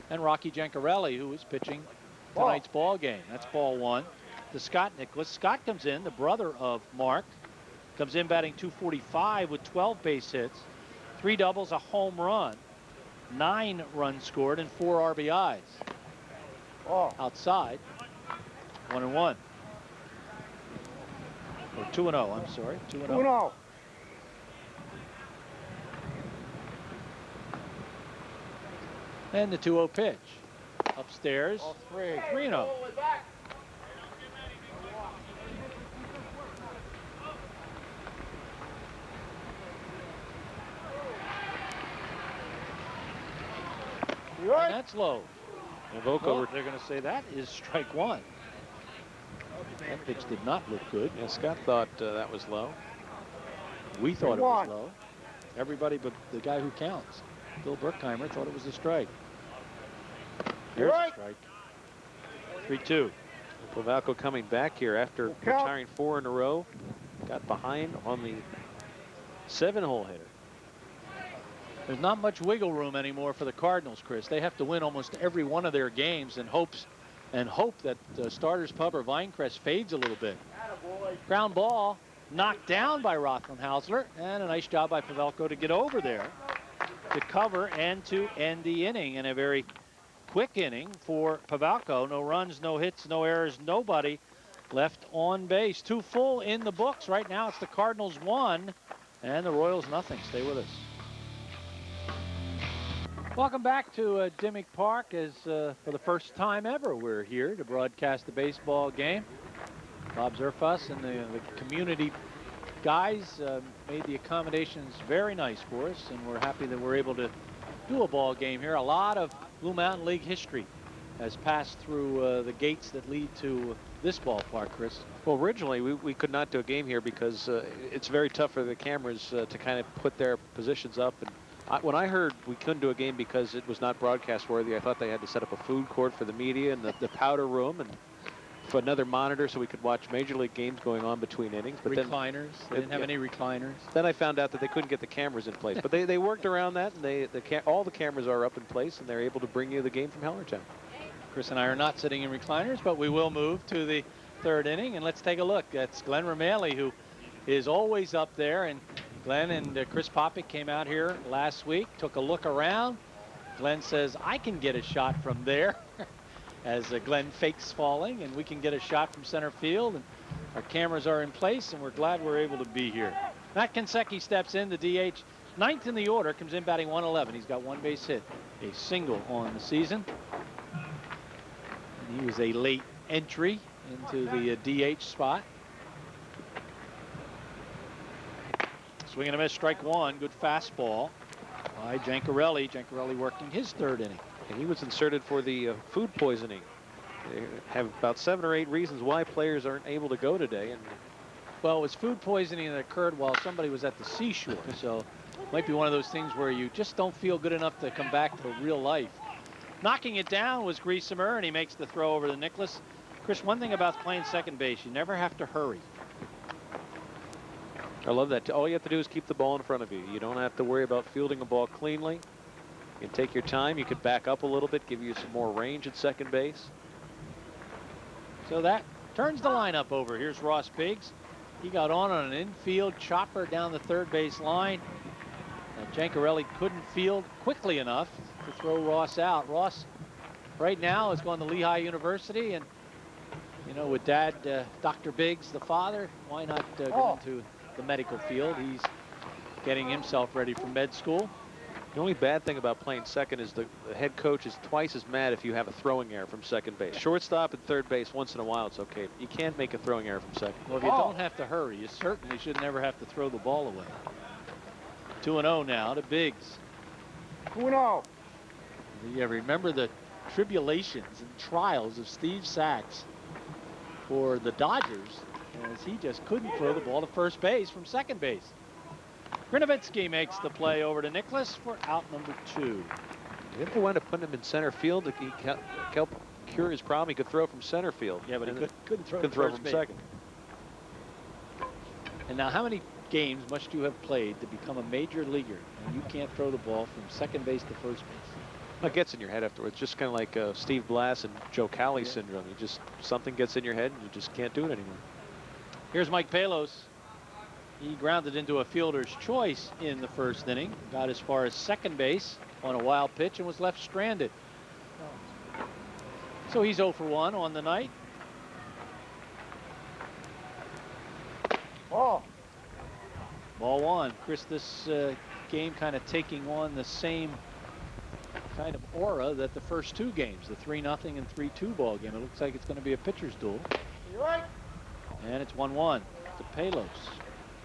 And Rocky Giancarelli, who is pitching tonight's ball game. That's ball 1. To Scott Nicholas. Scott comes in, the brother of Mark. Comes in batting .245 with 12 base hits, 3 doubles, a home run, 9 runs scored, and 4 RBIs. Outside, 1-1. Or 2-0, I'm sorry. 2-0. And the 2-0 pitch. Upstairs, 3-0. And that's low. Well, they're going to say that is strike 1. That pitch did not look good. Yeah, Scott thought that was low. We thought it was low. Everybody but the guy who counts. Bill Berkheimer thought it was a strike. Here's a strike. 3-2. Pavelko coming back here after retiring 4 in a row. Got behind on the 7-hole hitter. There's not much wiggle room anymore for the Cardinals, Chris. They have to win almost every one of their games and hope that Starters Pub or Vinecrest fades a little bit. Ground ball knocked down by Rothenhausler, and a nice job by Pavelko to get over there to cover and to end the inning in a very quick inning for Pavelko. No runs, no hits, no errors, nobody left on base. 2 full in the books. Right now it's the Cardinals 1 and the Royals nothing. Stay with us. Welcome back to Dimmick Park as for the first time ever we're here to broadcast the baseball game. Bob Zerfuss and the community guys made the accommodations very nice for us, and we're happy that we're able to do a ball game here. A lot of Blue Mountain League history has passed through the gates that lead to this ballpark, Chris. Well, originally we could not do a game here because it's very tough for the cameras to kind of put their positions up. And when I heard we couldn't do a game because it was not broadcast worthy, I thought they had to set up a food court for the media and the powder room and for another monitor so we could watch Major League games going on between innings. But recliners. They didn't have any recliners. Then I found out that they couldn't get the cameras in place. But they worked around that, and all the cameras are up in place, and they're able to bring you the game from Hellertown. Chris and I are not sitting in recliners, but we will move to the 3rd inning, and let's take a look. That's Glenn Romali, who is always up there, and Glenn and Chris Popick came out here last week, took a look around. Glenn says, I can get a shot from there. As Glenn fakes falling, and we can get a shot from center field, and our cameras are in place, and we're glad we're able to be here. Matt Kinsecki steps in, the DH, 9th in the order, comes in batting 111. He's got 1 base hit, a single on the season. And he was a late entry into the DH spot. Swing and a miss, strike 1, good fastball by Jancarelli. Jancarelli working his 3rd inning. And he was inserted for the food poisoning. They have about 7 or 8 reasons why players aren't able to go today. And well, it was food poisoning that occurred while somebody was at the seashore. So it might be one of those things where you just don't feel good enough to come back to real life. Knocking it down was Griesemer, and he makes the throw over to Nicholas. Chris, one thing about playing second base, you never have to hurry. I love that. All you have to do is keep the ball in front of you. You don't have to worry about fielding a ball cleanly. You can take your time. You could back up a little bit, give you some more range at second base. So that turns the lineup over. Here's Ross Biggs. He got on an infield chopper down the 3rd base line. And Jancarelli couldn't field quickly enough to throw Ross out. Ross right now is going to Lehigh University, and you know, with Dad, Dr. Biggs, the father, why not go into the medical field? He's getting himself ready for med school. The only bad thing about playing second is the head coach is twice as mad if you have a throwing error from second base. Shortstop and 3rd base, once in a while, it's okay. You can't make a throwing error from second. Well, if you don't have to hurry, you certainly should never have to throw the ball away. 2-0 now to Biggs. 2-0. Yeah, remember the tribulations and trials of Steve Sachs for the Dodgers, as he just couldn't throw the ball to first base from second base. Grinovitsky makes the play over to Nicholas for out number 2. If they wound up putting him in center field, he help cure his problem. He could throw from center field. Yeah, but he couldn't throw from base. second. And now, how many games must you have played to become a major leaguer and you can't throw the ball from second base to first base? Well, it gets in your head afterwards. Just kind of like Steve Blass and Joe Cowley syndrome. You just, something gets in your head and you just can't do it anymore. Here's Mike Palos. He grounded into a fielder's choice in the 1st inning, got as far as second base on a wild pitch and was left stranded. So he's 0 for 1 on the night. Ball 1. Chris, this game kind of taking on the same kind of aura that the first 2 games, the 3-0 and 3-2 ball game. It looks like it's going to be a pitcher's duel. And it's 1-1 to Palos.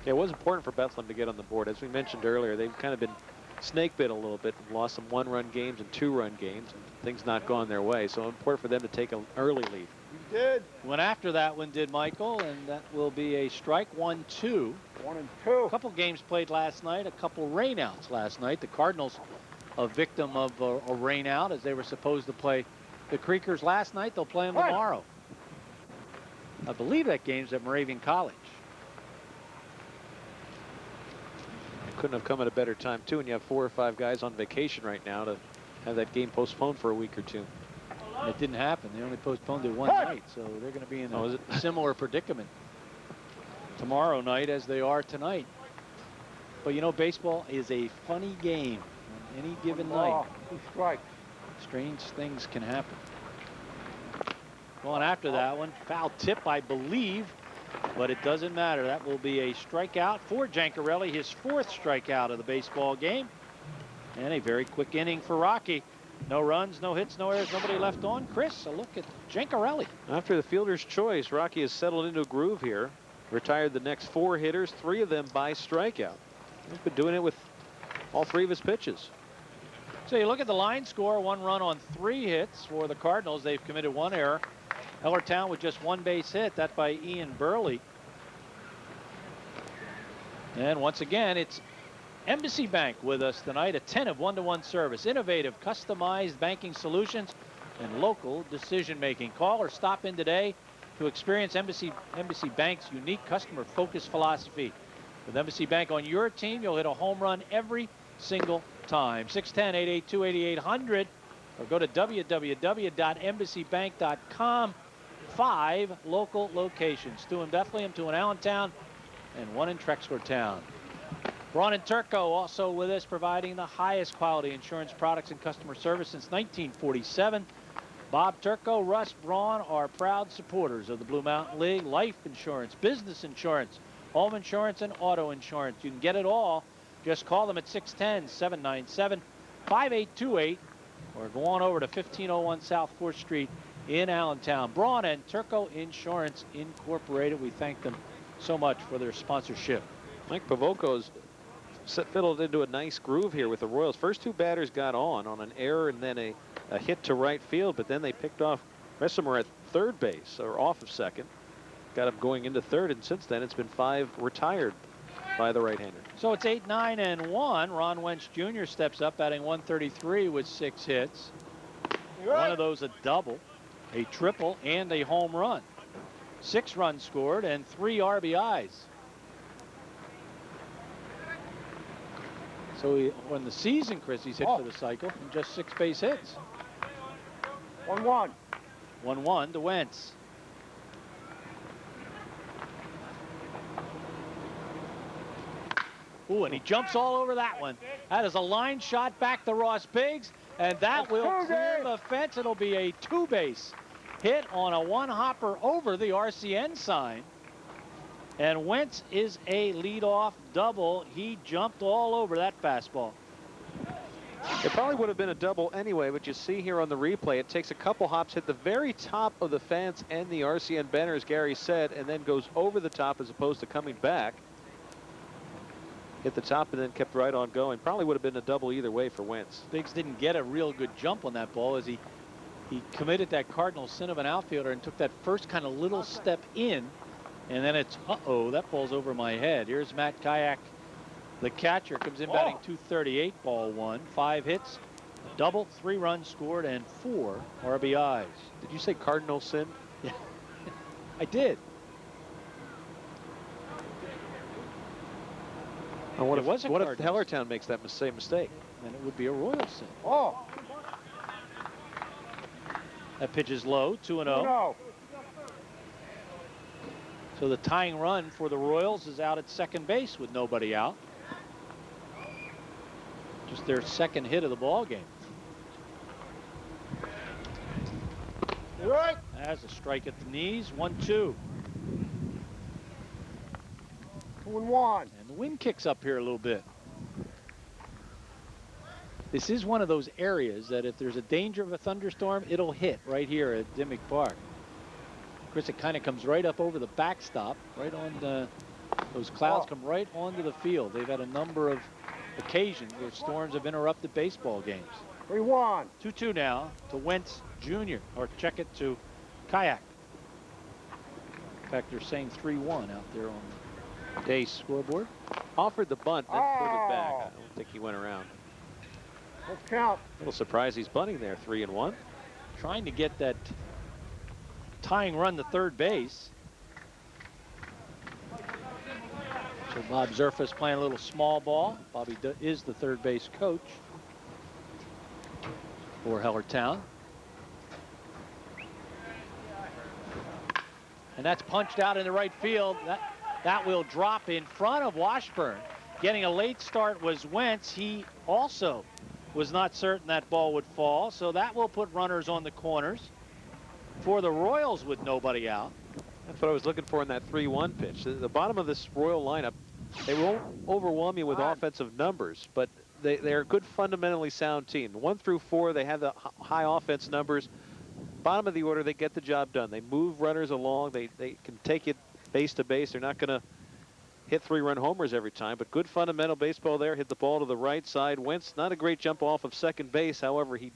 Yeah, it was important for Bethlehem to get on the board. As we mentioned earlier, they've kind of been snake bit a little bit and lost some 1-run games and 2-run games, and things not gone their way. So important for them to take an early lead. You did. Went after that one, did Michael, and that will be a strike. 1-2. 1-2. A couple games played last night, a couple rainouts last night. The Cardinals, a victim of a rainout, as they were supposed to play the Creekers last night. They'll play them tomorrow. I believe that game's at Moravian College. Couldn't have come at a better time too, and you have 4 or 5 guys on vacation right now to have that game postponed for a week or 2. It didn't happen. They only postponed it one night, so they're going to be in a similar predicament. tomorrow night as they are tonight. But you know, baseball is a funny game on any given night. 2 strikes. Strange things can happen. Going after that one. Foul tip, I believe, but it doesn't matter. That will be a strikeout for Jancarelli, his 4th strikeout of the baseball game. And a very quick inning for Rocky. No runs, no hits, no errors, nobody left on. Chris, a look at Jancarelli. After the fielder's choice, Rocky has settled into a groove here. Retired the next 4 hitters, 3 of them by strikeout. He's been doing it with all 3 of his pitches. So you look at the line score, 1 run on 3 hits for the Cardinals. They've committed 1 error. Hellertown with just 1 base hit, that by Ian Burley. And once again, it's Embassy Bank with us tonight. Attentive one-to-one service, innovative, customized banking solutions, and local decision-making. Call or stop in today to experience Embassy Bank's unique customer-focused philosophy. With Embassy Bank on your team, you'll hit a home run every single time. 610-882-8800 or go to www.embassybank.com. 5 local locations, 2 in Bethlehem, 2 in Allentown, and 1 in Trexlertown. Braun and Turco also with us, providing the highest quality insurance products and customer service since 1947. Bob Turco, Russ Braun are proud supporters of the Blue Mountain League. Life insurance, business insurance, home insurance, and auto insurance. You can get it all. Just call them at 610-797-5828 or go on over to 1501 South 4th Street in Allentown. Braun and Turco Insurance Incorporated. We thank them so much for their sponsorship. Mike Pavoko's fiddled into a nice groove here with the Royals. First 2 batters got on an error and then a hit to right field, but then they picked off Bessemer at 3rd base, or off of 2nd. Got him going into 3rd, and since then it's been 5 retired by the right-hander. So it's 8-9-1. Ron Wentz Jr. steps up, batting 133 with 6 hits. One of those a double, a triple, and a home run. 6 runs scored and 3 RBIs. So on the season, Chris, he's hit for the cycle from just 6 base hits. 1-1. 1-1 to Wentz. Ooh, and he jumps all over that one. That is a line shot back to Ross Biggs, and that will clear the fence. It'll be a 2-base hit on a 1-hopper over the RCN sign. And Wentz is a leadoff double. He jumped all over that fastball. It probably would have been a double anyway, but you see here on the replay, it takes a couple hops, hit the very top of the fence and the RCN banner, as Gary said, and then goes over the top as opposed to coming back. Hit the top and then kept right on going. Probably would have been a double either way for Wentz. Biggs didn't get a real good jump on that ball as he committed that Cardinal sin of an outfielder and took that first kind of little step in. And then it's, uh-oh, that ball's over my head. Here's Matt Kayak, the catcher, comes in batting 238, ball 1. 5 hits, a double, 3 runs scored, and 4 RBIs. Did you say Cardinal sin? Yeah, I did. What if Hellertown makes that same mistake? Then it would be a Royal sin. Oh. That pitch is low, 2-0. So the tying run for the Royals is out at 2nd base with nobody out. Just their 2nd hit of the ball game. Right. Has a strike at the knees. 1-2. 2-1. And the wind kicks up here a little bit. This is one of those areas that if there's a danger of a thunderstorm, it'll hit right here at Dimmick Park. Of course, it kind of comes right up over the backstop, right on those clouds come right onto the field. They've had a number of occasions where storms have interrupted baseball games. 3-1. 2-2 now to Wentz Jr. or check it to Kayak. In fact, they're saying 3-1 out there on the day's scoreboard. Offered the bunt, then pulled it back. I don't think he went around. Let's count. A little surprised he's bunting there, 3-1. Trying to get that tying run to 3rd base. So Bob Zerfa's playing a little small ball. Bobby is the 3rd base coach for Hellertown. And that's punched out into right field. That will drop in front of Washburn. Getting a late start was Wentz. He also was not certain that ball would fall, so that will put runners on the corners for the Royals with nobody out. That's what I was looking for in that 3-1 pitch. The bottom of this Royal lineup, they won't overwhelm you with offensive numbers, but they're a good, fundamentally sound team. 1 through 4, they have the high offense numbers. Bottom of the order, they get the job done. They move runners along. They can take it base to base. They're not going to hit 3-run homers every time, but good fundamental baseball there. Hit the ball to the right side. Wentz, not a great jump off of second base. However, he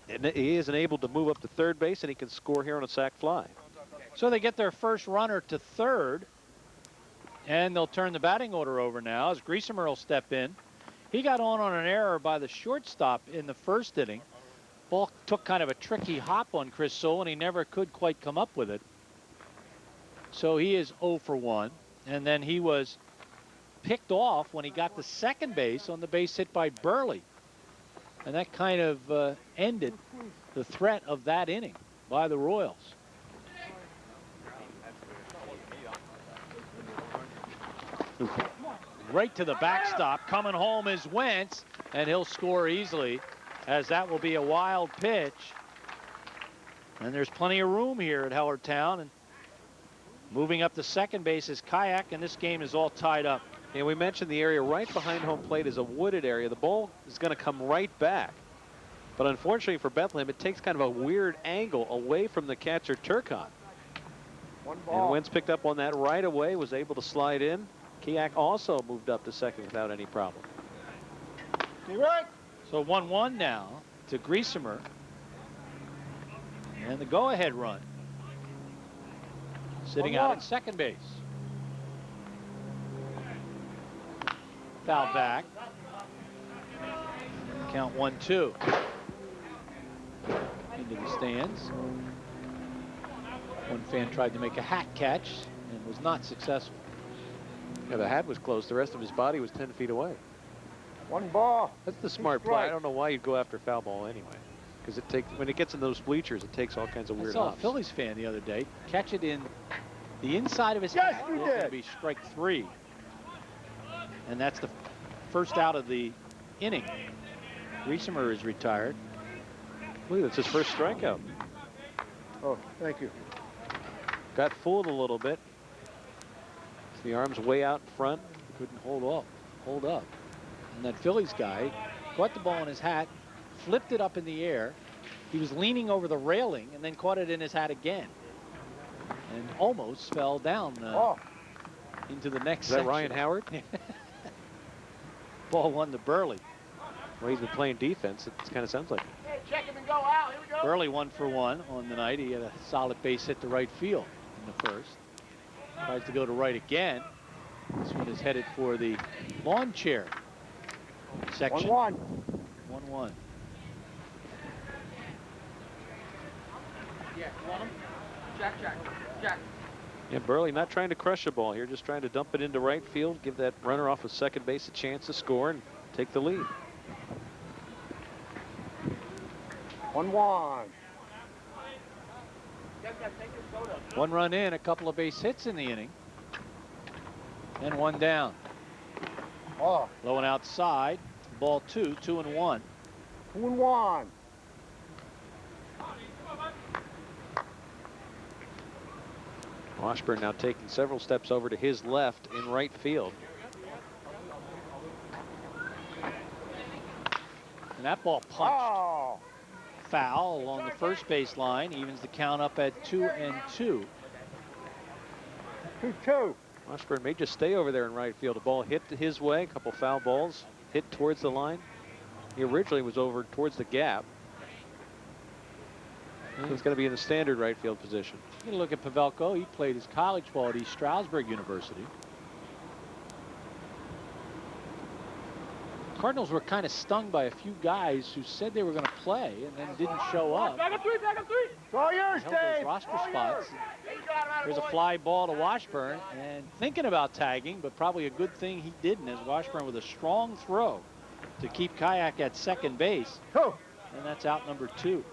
is enabled to move up to third base, and he can score here on a sac fly. So they get their first runner to third, and they'll turn the batting order over now as Griesemer will step in. He got on an error by the shortstop in the first inning. Ball took kind of a tricky hop on Chris Soule, and he never could quite come up with it. So he is 0 for 1. And then he was picked off when he got to second base on the base hit by Burley. And that kind of ended the threat of that inning by the Royals. Right to the backstop. Coming home is Wentz, and he'll score easily, as that will be a wild pitch. And there's plenty of room here at Hellertown. And moving up to second base is Kayak, and this game is all tied up. And we mentioned the area right behind home plate is a wooded area. The ball is going to come right back. But unfortunately for Bethlehem, it takes kind of a weird angle away from the catcher, Turcon. And Wentz picked up on that right away, was able to slide in. Kayak also moved up to second without any problem. So 1-1 now to Griesemer. And the go-ahead run. Sitting out at second base. Foul back. Count 1-2. Into the stands. One fan tried to make a hat catch and was not successful. Yeah, the hat was close. The rest of his body was 10 feet away. 1 ball. That's the smart play. I don't know why you'd go after foul ball anyway. Because when it gets in those bleachers, it takes all kinds of weird I saw hops. a Phillies fan the other day catch it in the inside of his hat. It's going to be strike 3. And that's the first out of the inning. Griesemer is retired. Look, that's his first strikeout. Oh, thank you. Got fooled a little bit. The arms way out in front. Couldn't hold up. And that Phillies guy caught the ball in his hat, flipped it up in the air. He was leaning over the railing and then caught it in his hat again. And almost fell down into the next section. Is that Ryan Howard? Ball 1 to Burley. Well, he's been playing defense. It kind of sounds like it. Hey, check him and go out. Here we go. Burley 1 for 1 on the night. He had a solid base hit to right field in the first. Tries to go to right again. This one is headed for the lawn chair section. 1-1. 1-1. Yeah, you want him? Jack. Yeah, Burley not trying to crush the ball here, just trying to dump it into right field, give that runner off of second base a chance to score and take the lead. 1-1. 1 run in, a couple of base hits in the inning. And 1 down. Oh. Low and outside. Ball 2, 2-1. 2-1. Washburn now taking several steps over to his left in right field. And that ball punched foul along the first base line. Evens the count up at 2-2. 2-2. Washburn may just stay over there in right field. A ball hit his way, a couple foul balls hit towards the line. He originally was over towards the gap. He's going to be in the standard right field position. You look at Pavelko. He played his college ball at East Stroudsburg University. Cardinals were kind of stung by a few guys who said they were going to play and then didn't show up. Back up 3. It's all yours, Held those Dave. roster spots. There's a fly ball to Washburn, and thinking about tagging, but probably a good thing he didn't, as Washburn with a strong throw to keep Kayak at second base. And that's out number 2.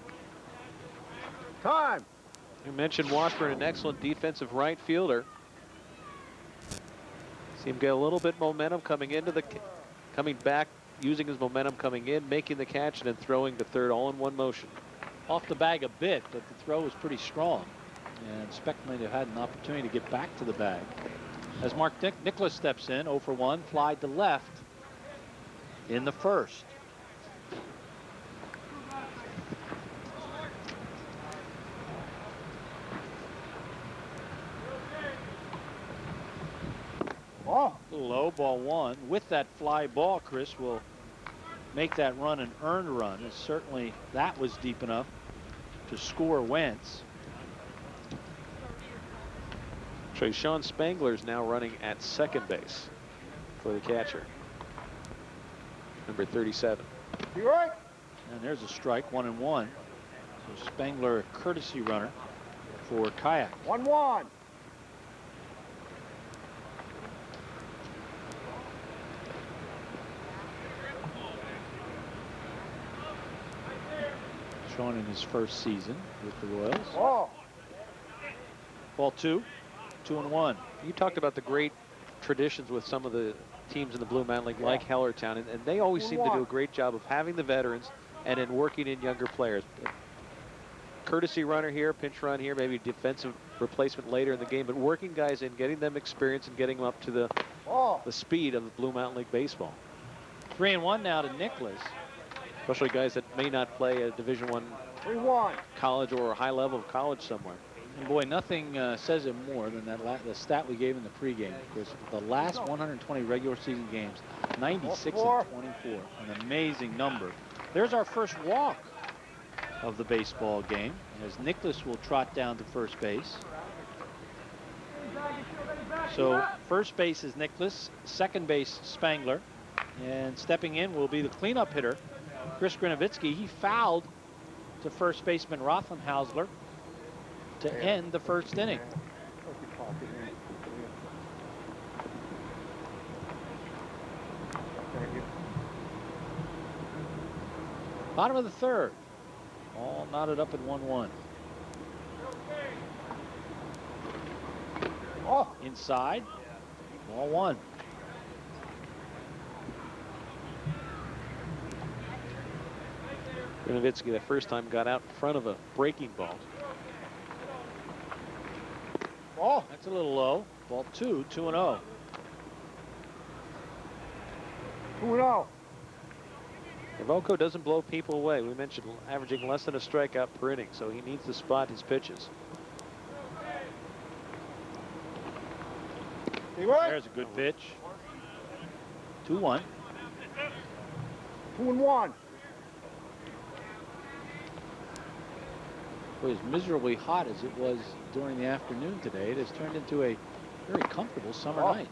Time. You mentioned Washburn, an excellent defensive right fielder. See him get a little bit momentum coming back, using his momentum coming in, making the catch, and then throwing to third all in one motion. Off the bag a bit, but the throw was pretty strong. And Speck might have had an opportunity to get back to the bag. As Mark Nicholas steps in, 0 for 1, fly to left in the first. Oh. Low, ball 1. With that fly ball, Chris will make that run an earned run. And certainly that was deep enough to score Wentz. So Sean Spangler's now running at second base for the catcher. Number 37. You right? And there's a strike, 1-1. So Spangler, a courtesy runner for Kayak. 1-1. Sean in his first season with the Royals. Oh. Ball 2, 2-1. You talked about the great traditions with some of the teams in the Blue Mountain League, like Hellertown, and they always seem to do a great job of having the veterans and then working in younger players. Courtesy runner here, pinch run here, maybe defensive replacement later in the game, but working guys in, getting them experience and getting them up to the speed of the Blue Mountain League baseball. 3-1 now to Nicholas. Especially guys that may not play a Division I 3-1. college or a high level of college somewhere. And boy, nothing says it more than the stat we gave in the pregame, Chris. The last 120 regular season games, 96-24, an amazing number. There's our first walk of the baseball game, as Nicholas will trot down to first base. So first base is Nicholas, second base Spangler, and stepping in will be the cleanup hitter, Chris Grinovitsky. He fouled to first baseman Rothenhausler to end the first inning. Bottom of the third. All knotted up at 1-1. Oh. Inside. Ball 1. Grinovitsky the first time got out in front of a breaking ball. Oh, that's a little low. Ball 2, 2-0. 2-0. Volko doesn't blow people away. We mentioned averaging less than a strikeout per inning, so he needs to spot his pitches. There's a good pitch. 2-1. 2-1. It was miserably hot as it was during the afternoon today. It has turned into a very comfortable summer night.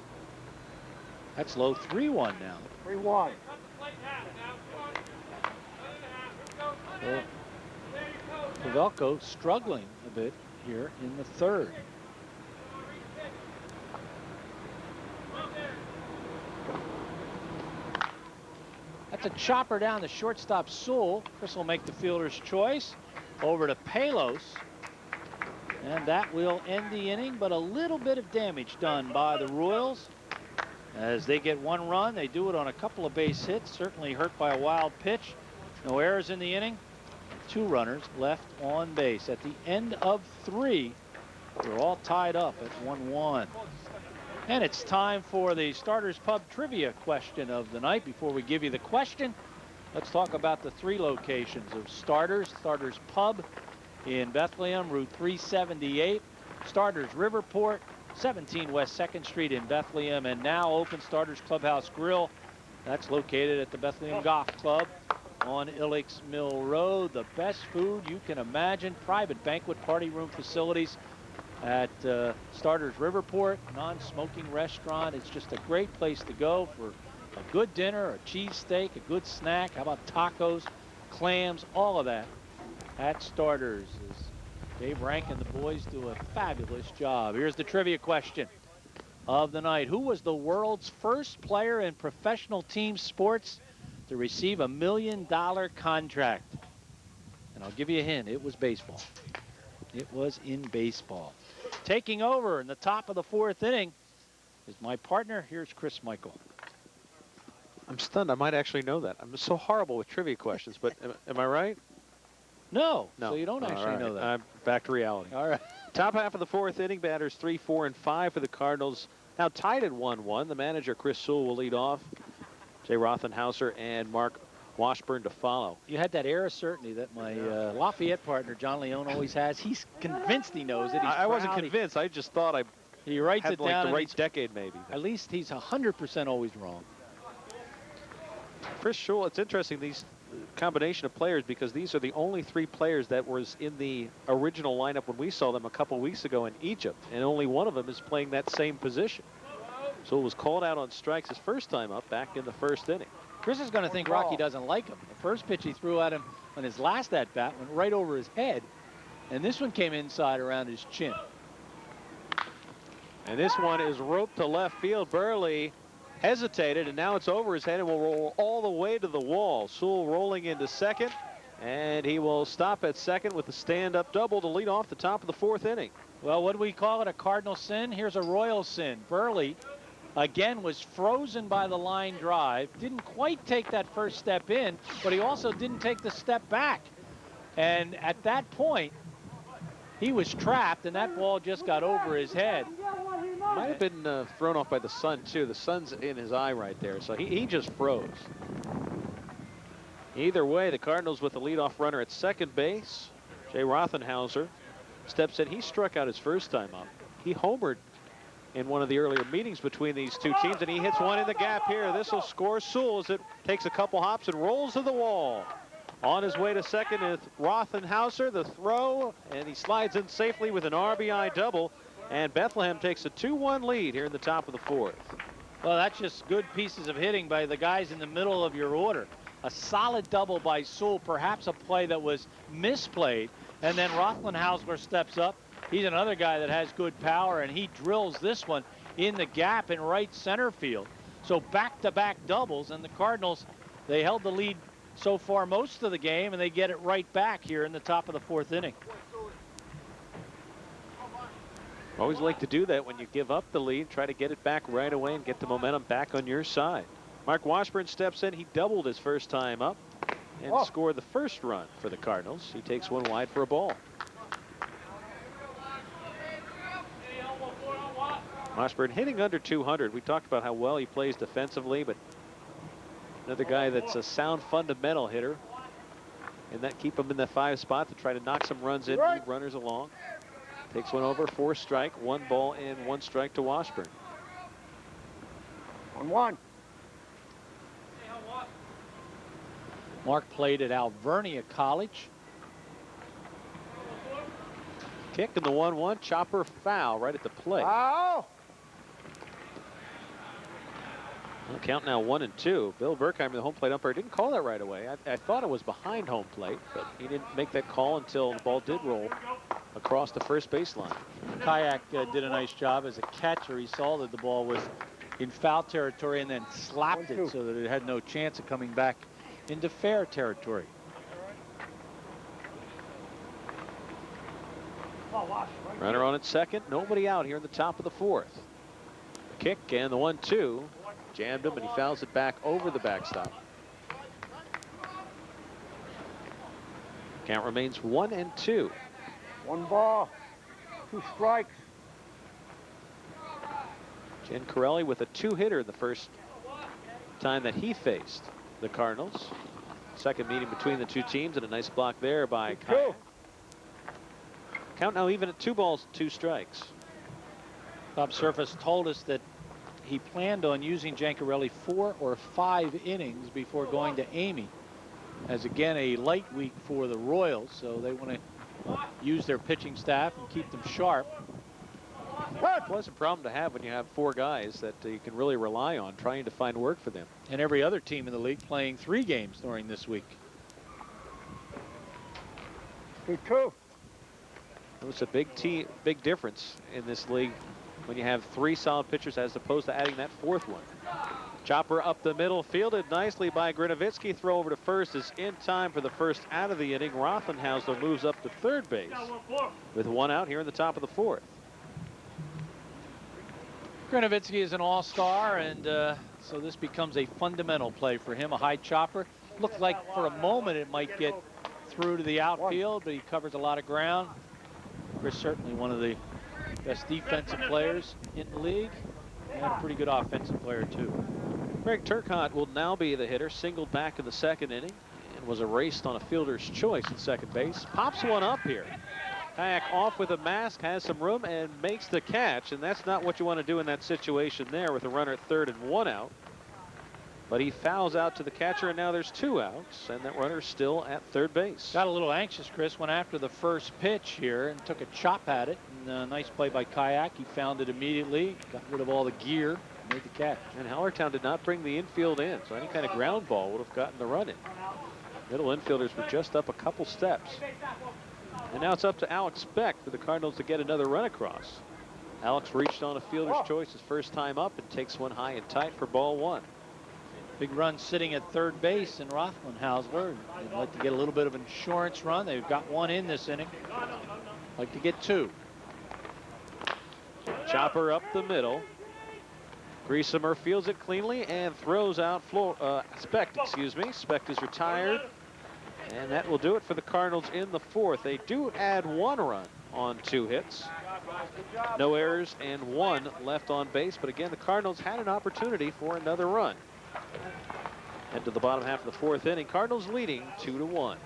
That's low. 3-1 now. 3-1. So, Pavelko struggling a bit here in the third. That's a chopper down the shortstop Sewell. Chris will make the fielder's choice. Over to Palos. And that will end the inning, but a little bit of damage done by the Royals. As they get 1 run, they do it on a couple of base hits, certainly hurt by a wild pitch. No errors in the inning. 2 runners left on base. At the end of 3, they're all tied up at 1-1. And it's time for the Starters Pub trivia question of the night. Before we give you the question, let's talk about the 3 locations of Starters. Starters Pub in Bethlehem, Route 378. Starters Riverport, 17 West 2nd Street in Bethlehem. And now open Starters Clubhouse Grill. That's located at the Bethlehem Golf Club on Illick's Mill Road. The best food you can imagine. Private banquet party room facilities at Starters Riverport. Non-smoking restaurant. It's just a great place to go for a good dinner, a cheesesteak, a good snack. How about tacos, clams, all of that at Starters. As Dave Rank and the boys do a fabulous job. Here's the trivia question of the night. Who was the world's first player in professional team sports to receive $1 million contract? And I'll give you a hint. It was baseball. It was in baseball. Taking over in the top of the 4th inning is my partner. Here's Chris Michael. I'm stunned. I might actually know that. I'm so horrible with trivia questions, but am I right? No. No. So you don't actually know that. I'm back to reality. All right. Top half of the fourth inning, batters 3, 4, and 5 for the Cardinals. Now tied at 1-1. The manager, Chris Sewell, will lead off. Jay Rothenhauser and Mark Washburn to follow. You had that air of certainty that my Lafayette partner, John Leone, always has. He's convinced he knows it. He's I wasn't proud. convinced. I just thought I He writes had it like down. the right decade, maybe. At least he's 100% always wrong. Chris Sewell, it's interesting, these combination of players, because these are the only 3 players that was in the original lineup when we saw them a couple weeks ago in Egypt, and only one of them is playing that same position. So it was called out on strikes his first time up back in the first inning. Chris is going to think Rocky doesn't like him. The first pitch he threw at him on his last at-bat went right over his head, and this one came inside around his chin. And this one is roped to left field. Burley hesitated, and now it's over his head and will roll all the way to the wall. Sewell rolling into second, and he will stop at second with a stand-up double to lead off the top of the fourth inning. Well, what do we call it, a Cardinal sin? Here's a Royal sin. Burley, again, was frozen by the line drive. Didn't quite take that first step in, but he also didn't take the step back. And at that point, he was trapped, and that ball just got over his head. Might have been thrown off by the sun, too. The sun's in his eye right there, so he just froze. Either way, the Cardinals with the leadoff runner at second base. Jay Rothenhauser steps in. He struck out his first time up. He homered in one of the earlier meetings between these two teams, and he hits one in the gap here. This will score Sewell as it takes a couple hops and rolls to the wall. On his way to second is Rothenhauser, the throw, and he slides in safely with an RBI double. And Bethlehem takes a 2-1 lead here in the top of the fourth. Well, that's just good pieces of hitting by the guys in the middle of your order. A solid double by Sewell, perhaps a play that was misplayed. And then Rothenhauser steps up. He's another guy that has good power, and he drills this one in the gap in right center field. So back-to-back doubles, and the Cardinals, they held the lead so far most of the game, and they get it right back here in the top of the fourth inning. Always like to do that when you give up the lead, try to get it back right away and get the momentum back on your side. Mark Washburn steps in. He doubled his first time up and scored the first run for the Cardinals. He takes one wide for a ball. Washburn hitting under 200. We talked about how well he plays defensively, but another guy that's a sound fundamental hitter, and that keep him in the 5 spot to try to knock some runs in, move runners along. Takes one over, 4 strike, 1 ball and 1 strike to Washburn. 1-1. Mark played at Alvernia College. Kick in the 1-1, chopper foul right at the plate. Foul. Well, count now 1-2. Bill Berkheimer, the home plate umpire, didn't call that right away. I thought it was behind home plate, but he didn't make that call until the ball did roll across the first baseline. Kayak did a nice job as a catcher. He saw that the ball was in foul territory and then slapped it so that it had no chance of coming back into fair territory. Runner on at second, nobody out here in the top of the fourth. Kick and the 1-2 jammed him, and he fouls it back over the backstop. Count remains 1-2. 1 ball, 2 strikes. Jen Corelli with a 2-hitter the first time that he faced the Cardinals. Second meeting between the two teams, and a nice block there by Kyle. Count now even at 2 balls, 2 strikes. Bob Surface told us that he planned on using Jancarelli 4 or 5 innings before going to Amy, as again a light week for the Royals, so they want to use their pitching staff and keep them sharp. Pleasant problem to have when you have 4 guys that you can really rely on trying to find work for them. And every other team in the league playing 3 games during this week. 2-2. It's a big difference in this league when you have 3 solid pitchers as opposed to adding that 4th one. Chopper up the middle, fielded nicely by Grinovitsky. Throw over to first is in time for the first out of the inning. Rothenhauser moves up to third base with 1 out here in the top of the 4th. Granovitsky is an all-star, and so this becomes a fundamental play for him, a high chopper. Looked like for a moment it might get through to the outfield, but he covers a lot of ground. Chris certainly one of the best defensive players in the league, and a pretty good offensive player too. Greg Turcotte will now be the hitter, singled back in the second inning and was erased on a fielder's choice at second base. Pops one up here. Kayak off with a mask, has some room, and makes the catch, and that's not what you want to do in that situation there with a runner at third and 1 out. But he fouls out to the catcher, and now there's 2 outs, and that runner's still at third base. Got a little anxious, Chris, went after the first pitch here and took a chop at it. And nice play by Kayak. He found it immediately, got rid of all the gear, made the catch. And Hellertown did not bring the infield in, so any kind of ground ball would have gotten the run in. Middle infielders were just up a couple steps. And now it's up to Alex Beck for the Cardinals to get another run across. Alex reached on a fielder's choice his first time up and takes one high and tight for ball 1. Big run sitting at third base in Rothman-Hausler. They'd like to get a little bit of insurance run. They've got 1 in this inning. Like to get 2. Chopper up the middle. Griesemer fields it cleanly and throws out Specht, excuse me. Specht is retired. And that will do it for the Cardinals in the 4th. They do add 1 run on 2 hits. No errors and 1 left on base. But again, the Cardinals had an opportunity for another run. Head to the bottom half of the 4th inning. Cardinals leading 2-1.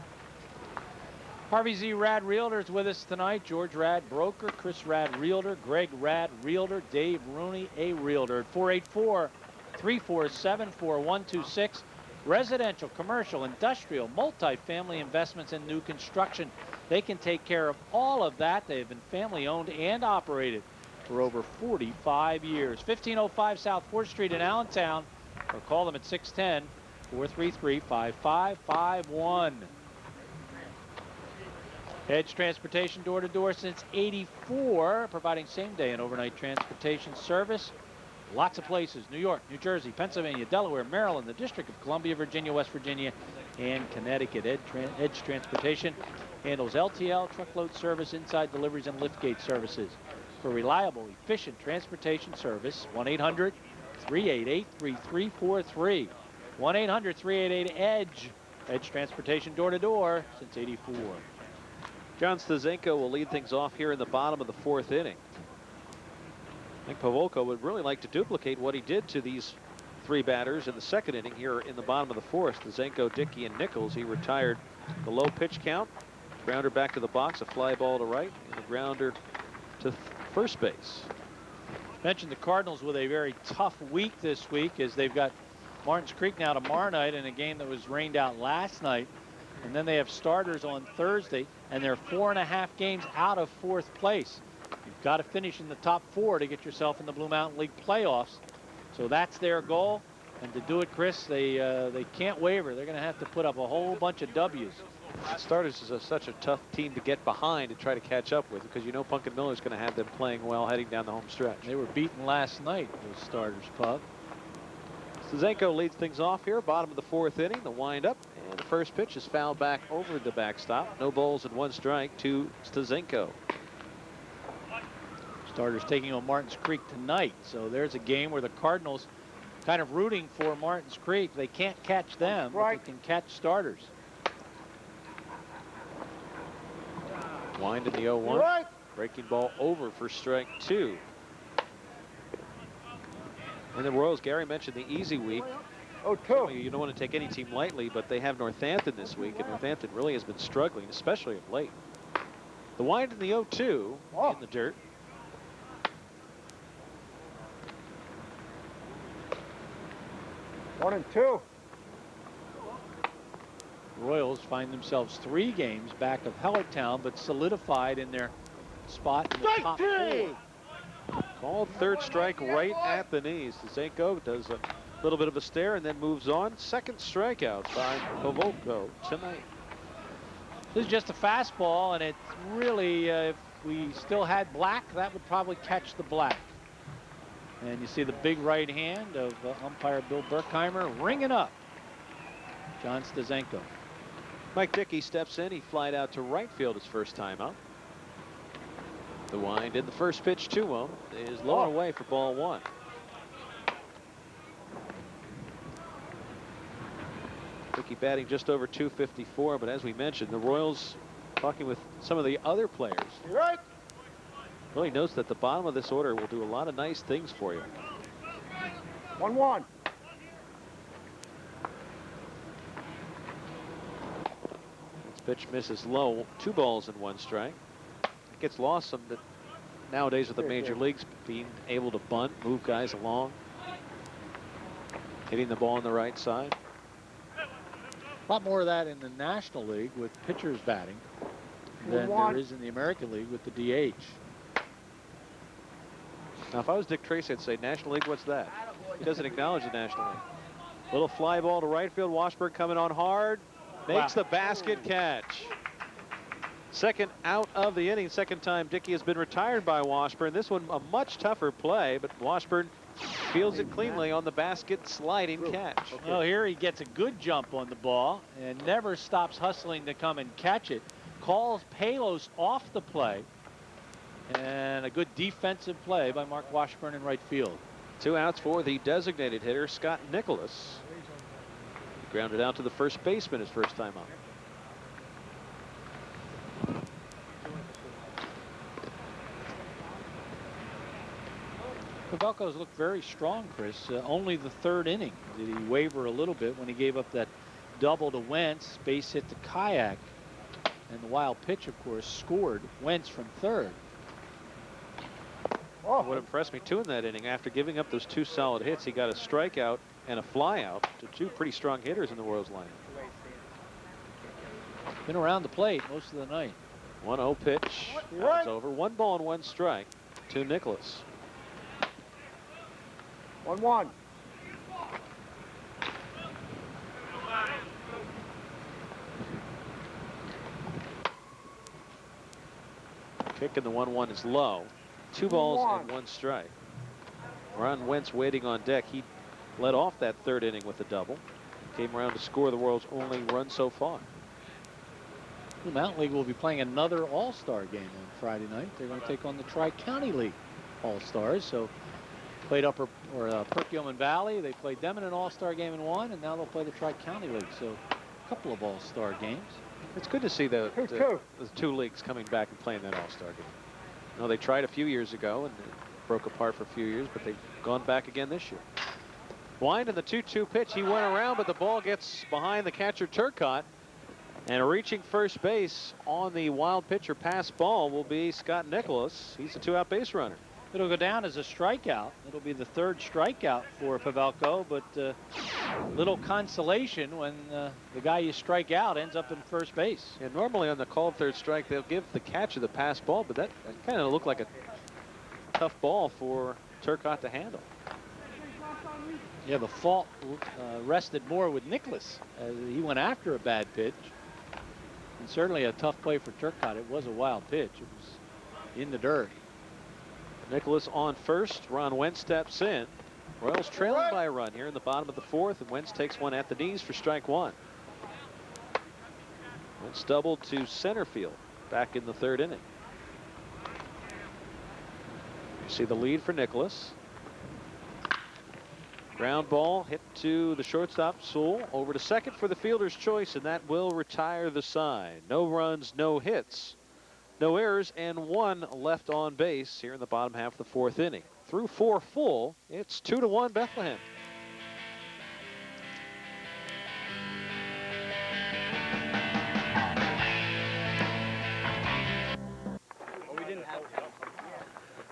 Harvey Z. Rad Realtor is with us tonight. George Rad, broker. Chris Rad, realtor. Greg Rad, realtor. Dave Rooney, a realtor. At 484-347-4126. Residential, commercial, industrial, multifamily investments and new construction. They can take care of all of that. They have been family owned and operated for over 45 years. 1505 South 4th Street in Allentown, or call them at 610-433-5551. Edge Transportation, door-to-door since '84, providing same-day and overnight transportation service. Lots of places: New York, New Jersey, Pennsylvania, Delaware, Maryland, the District of Columbia, Virginia, West Virginia, and Connecticut. Edge Transportation handles LTL, truckload service, inside deliveries, and liftgate services. For reliable, efficient transportation service, 1-800-388-3343. 1-800-388-EDGE. Edge Transportation, door-to-door since '84. John Stazenko will lead things off here in the bottom of the 4th inning. I think Pavolko would really like to duplicate what he did to these 3 batters in the 2nd inning here in the bottom of the 4th. Stazenko, Dickey, and Nichols. He retired the low pitch count. Grounder back to the box, a fly ball to right, and a grounder to first base. Mentioned the Cardinals with a very tough week this week, as they've got Martins Creek now tomorrow night in a game that was rained out last night. And then they have starters on Thursday, and they're 4.5 games out of 4th place. You've got to finish in the top 4 to get yourself in the Blue Mountain League playoffs. So that's their goal. And to do it, Chris, they can't waver. They're going to have to put up a whole bunch of W's. Starters is such a tough team to get behind and try to catch up with, because you know Punkin Miller is going to have them playing well heading down the home stretch. They were beaten last night, those starters, Pub. Stazenko leads things off here, bottom of the 4th inning. The windup, and the first pitch is fouled back over the backstop. No balls and 1 strike to Stazenko. Starters taking on Martins Creek tonight. So there's a game where the Cardinals kind of rooting for Martins Creek. They can't catch them, but they can catch starters. Wind in the 0-1. Breaking ball over for strike 2. And the Royals, Gary mentioned the easy week. You don't want to take any team lightly, but they have Northampton this week, and Northampton really has been struggling, especially of late. The wind in the 0-2 in the dirt. One and two. Royals find themselves 3 games back of Hellertown, but solidified in their spot in the top 4. Called third strike right at the knees. Stazenko does a little bit of a stare and then moves on. Second strikeout by Pavolko tonight. This is just a fastball, and it's really, if we still had black, that would probably catch the black. And you see the big right hand of umpire Bill Berkheimer ringing up John Stazenko. Mike Dickey steps in. He flied out to right field his first time out. The wind in the first pitch to him is low and away for ball 1. Dickey batting just over 254, but as we mentioned, the Royals, talking with some of the other players, Right. really notes that the bottom of this order will do a lot of nice things for you. 1-1. This pitch misses low. 2 balls and 1 strike. It gets lost some nowadays with the major leagues being able to bunt, move guys along, hitting the ball on the right side. A lot more of that in the National League with pitchers batting than there is in the American League with the DH. Now, if I was Dick Tracy, I'd say, National League, what's that? He doesn't acknowledge the National League. Little fly ball to right field. Washburn coming on hard. Makes the basket catch. Second out of the inning. Second time Dickey has been retired by Washburn. This one a much tougher play, but Washburn fields it cleanly on the basket sliding catch. Well, here he gets a good jump on the ball and never stops hustling to come and catch it. Calls Palos off the play. And a good defensive play by Mark Washburn in right field. 2 outs for the designated hitter, Scott Nicholas. Grounded out to the first baseman his first time up. Pavelko's looked very strong, Chris. Only the 3rd inning did he waver a little bit when he gave up that double to Wentz, base hit to Kayak, and the wild pitch, of course, scored Wentz from 3rd. What impressed me too in that inning, after giving up those 2 solid hits, he got a strikeout and a flyout to 2 pretty strong hitters in the Royals lineup. Been around the plate most of the night. 1-0 pitch. It's over. 1 ball and 1 strike to Nicholas. 1-1. Kick in the 1-1 is low. 2 balls and 1 strike. Ron Wentz waiting on deck. He led off that 3rd inning with a double. Came around to score the Royals' only run so far. The Mountain League will be playing another All-Star game on Friday night. They're going to take on the Tri-County League All-Stars. So played Perkiomen Valley. They played them in an All-Star game and won, and now they'll play the Tri-County League. So a couple of All-Star games. It's good to see the 2 leagues coming back and playing that All-Star game. You know, they tried a few years ago and it broke apart for a few years, but they've gone back again this year. Blind in the 2-2 pitch. He went around, but the ball gets behind the catcher Turcotte. And reaching first base on the wild pitcher pass ball will be Scott Nicholas. He's a 2-out base runner. It'll go down as a strikeout. It'll be the 3rd strikeout for Pavelko, but little consolation when the guy you strike out ends up in first base. And normally on the called 3rd strike, they'll give the catcher the pass ball, but that kind of looked like a tough ball for Turcotte to handle. Yeah, the fault rested more with Nicholas as he went after a bad pitch. And certainly a tough play for Turcotte. It was a wild pitch. It was in the dirt. Nicholas on first. Ron Wentz steps in. Royals trailing by a run here in the bottom of the 4th, and Wentz takes one at the knees for strike 1. Wentz doubled to center field back in the 3rd inning. You see the lead for Nicholas. Ground ball hit to the shortstop, Sewell. Over to second for the fielder's choice, and that will retire the side. No runs, no hits, no errors, and 1 left on base here in the bottom half of the 4th inning. Through 4 full, it's 2-1 Bethlehem.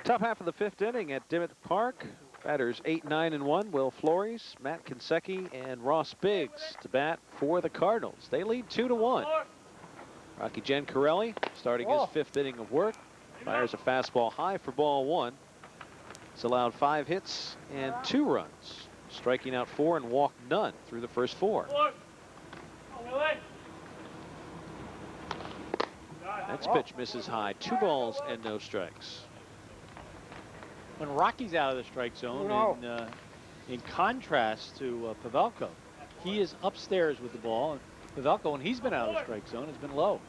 Top half of the 5th inning at Dimmitt Park. Batters 8, 9, and 1. Will Flores, Matt Kinsecki, and Ross Biggs to bat for the Cardinals. They lead 2-1. Rocky Giancarelli starting his 5th inning of work. Fires a fastball high for ball 1. He's allowed 5 hits and 2 runs, striking out 4 and walked none through the first 4. Next pitch misses high. 2 balls and no strikes. When Rocky's out of the strike zone, in contrast to Pavelko, he is upstairs with the ball. And Pavelko, when he's been out of the strike zone, has been low.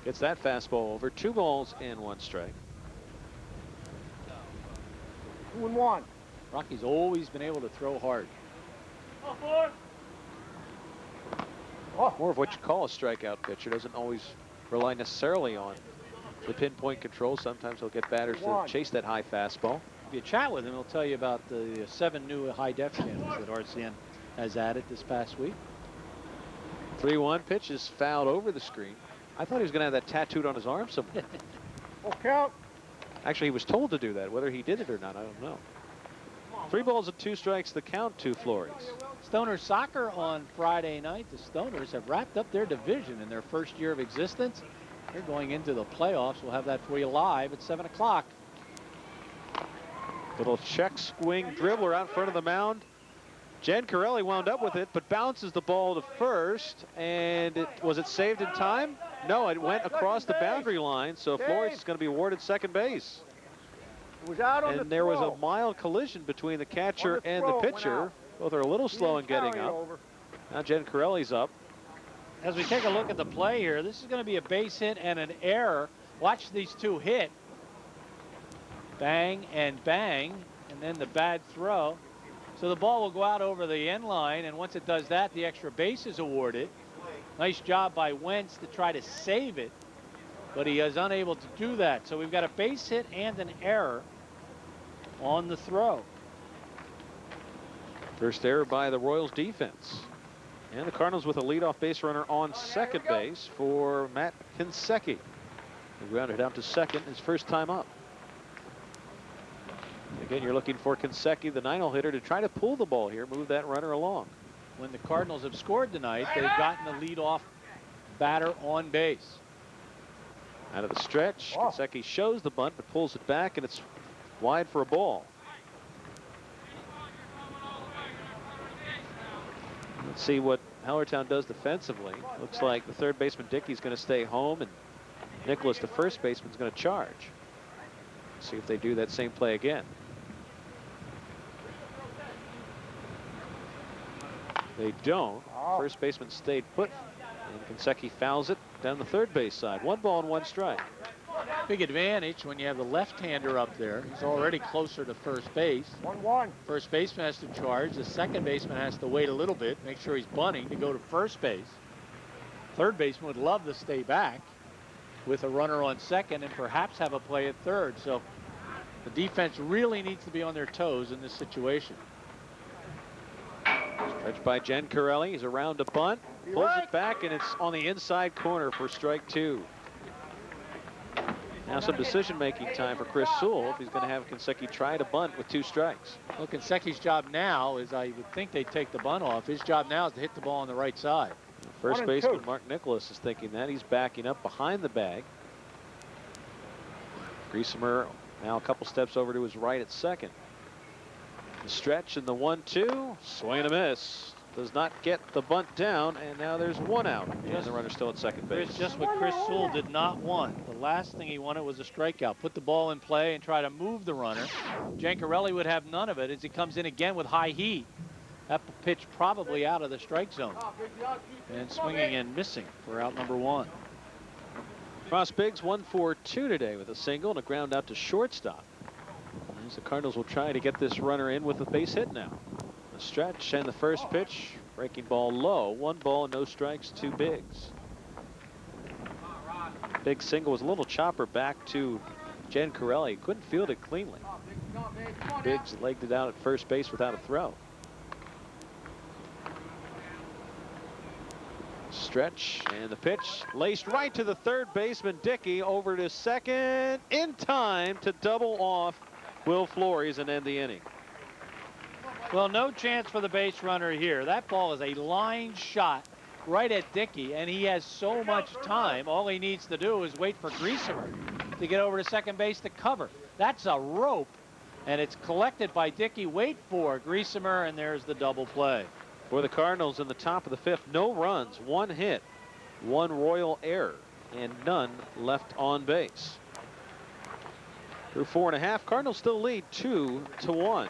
Gets that fastball over. 2 balls and 1 strike. 2-1. Rocky's always been able to throw hard. more of what you call a strikeout pitcher. Doesn't always rely necessarily on the pinpoint control. Sometimes he'll get batters to chase that high fastball. If you chat with him, he'll tell you about the 7 new high-def channels that RCN has added this past week. 3-1 pitch is fouled over the screen. I thought he was going to have that tattooed on his arm somewhere. Full count. Actually, he was told to do that. Whether he did it or not, I don't know. 3 balls and 2 strikes, the count to Flores. Stoner soccer on Friday night. The Stoners have wrapped up their division in their first year of existence. They're going into the playoffs. We'll have that for you live at 7 o'clock. Little check swing dribbler out in front of the mound. Giancarelli wound up with it, but bounces the ball to first. And was it saved in time? No, it went across the boundary line. So Flores is going to be awarded second base. It was out on And there was a mild collision between the catcher and the pitcher. Both are a little slow in getting up. Now Giancarelli's up. As we take a look at the play here, this is going to be a base hit and an error. Watch these two hit. Bang and bang, and then the bad throw. So the ball will go out over the end line, and once it does that, the extra base is awarded. Nice job by Wentz to try to save it, but he is unable to do that. So we've got a base hit and an error on the throw. First error by the Royals defense. And the Cardinals with a leadoff base runner on second base for Matt Kinseki. He grounded out to second his first time up. Again, you're looking for Kinseki, the 9-hole hitter, to try to pull the ball here, move that runner along. When the Cardinals have scored tonight, they've gotten the leadoff batter on base. Out of the stretch, Kinseki shows the bunt, but pulls it back, and it's wide for a ball. Let's see what Hellertown does defensively. Looks like the third baseman Dickey's going to stay home, and Nicholas, the first baseman, is going to charge. See if they do that same play again. They don't. First baseman stayed put, and Kinseki fouls it down the third base side. 1 ball and 1 strike. Big advantage when you have the left-hander up there. He's already closer to first base. 1-1. First baseman has to charge. The second baseman has to wait a little bit, make sure he's bunting to go to first base. Third baseman would love to stay back with a runner on second and perhaps have a play at third. So the defense really needs to be on their toes in this situation. Stretched by Giancarelli. He's around to bunt. Pulls it back, and it's on the inside corner for strike 2. Now some decision-making time for Chris Sewell if he's going to have Kinseki try to bunt with 2 strikes. Well, Kinseki's job now is, I would think they'd take the bunt off. His job now is to hit the ball on the right side. First baseman Mark Nicholas is thinking that. He's backing up behind the bag. Griesemer now a couple steps over to his right at second. The stretch and the 1-2. Swing and a miss. Does not get the bunt down, and now there's 1 out. And the runner's still at second base. Just what Chris Sewell did not want. The last thing he wanted was a strikeout. Put the ball in play and try to move the runner. Giancarelli would have none of it as he comes in again with high heat. That pitch probably out of the strike zone. And swinging and missing for out number 1. Ross Biggs 1-for-2 today with a single and a ground out to shortstop. As the Cardinals will try to get this runner in with a base hit now. The stretch and the first pitch, breaking ball low. 1 ball, no strikes to Biggs. Big single was a little chopper back to Giancarelli. Couldn't field it cleanly. Biggs legged it out at first base without a throw. Stretch and the pitch laced right to the third baseman Dickey, over to second in time to double off Will Flores and end the inning. Well, no chance for the base runner here. That ball is a line shot right at Dickey, and he has so much time. All he needs to do is wait for Griesemer to get over to second base to cover. That's a rope, and it's collected by Dickey. Wait for Griesemer, and there's the double play. For the Cardinals in the top of the 5th, no runs, 1 hit, 1 Royal error, and none left on base. Through 4 1/2, Cardinals still lead 2-1.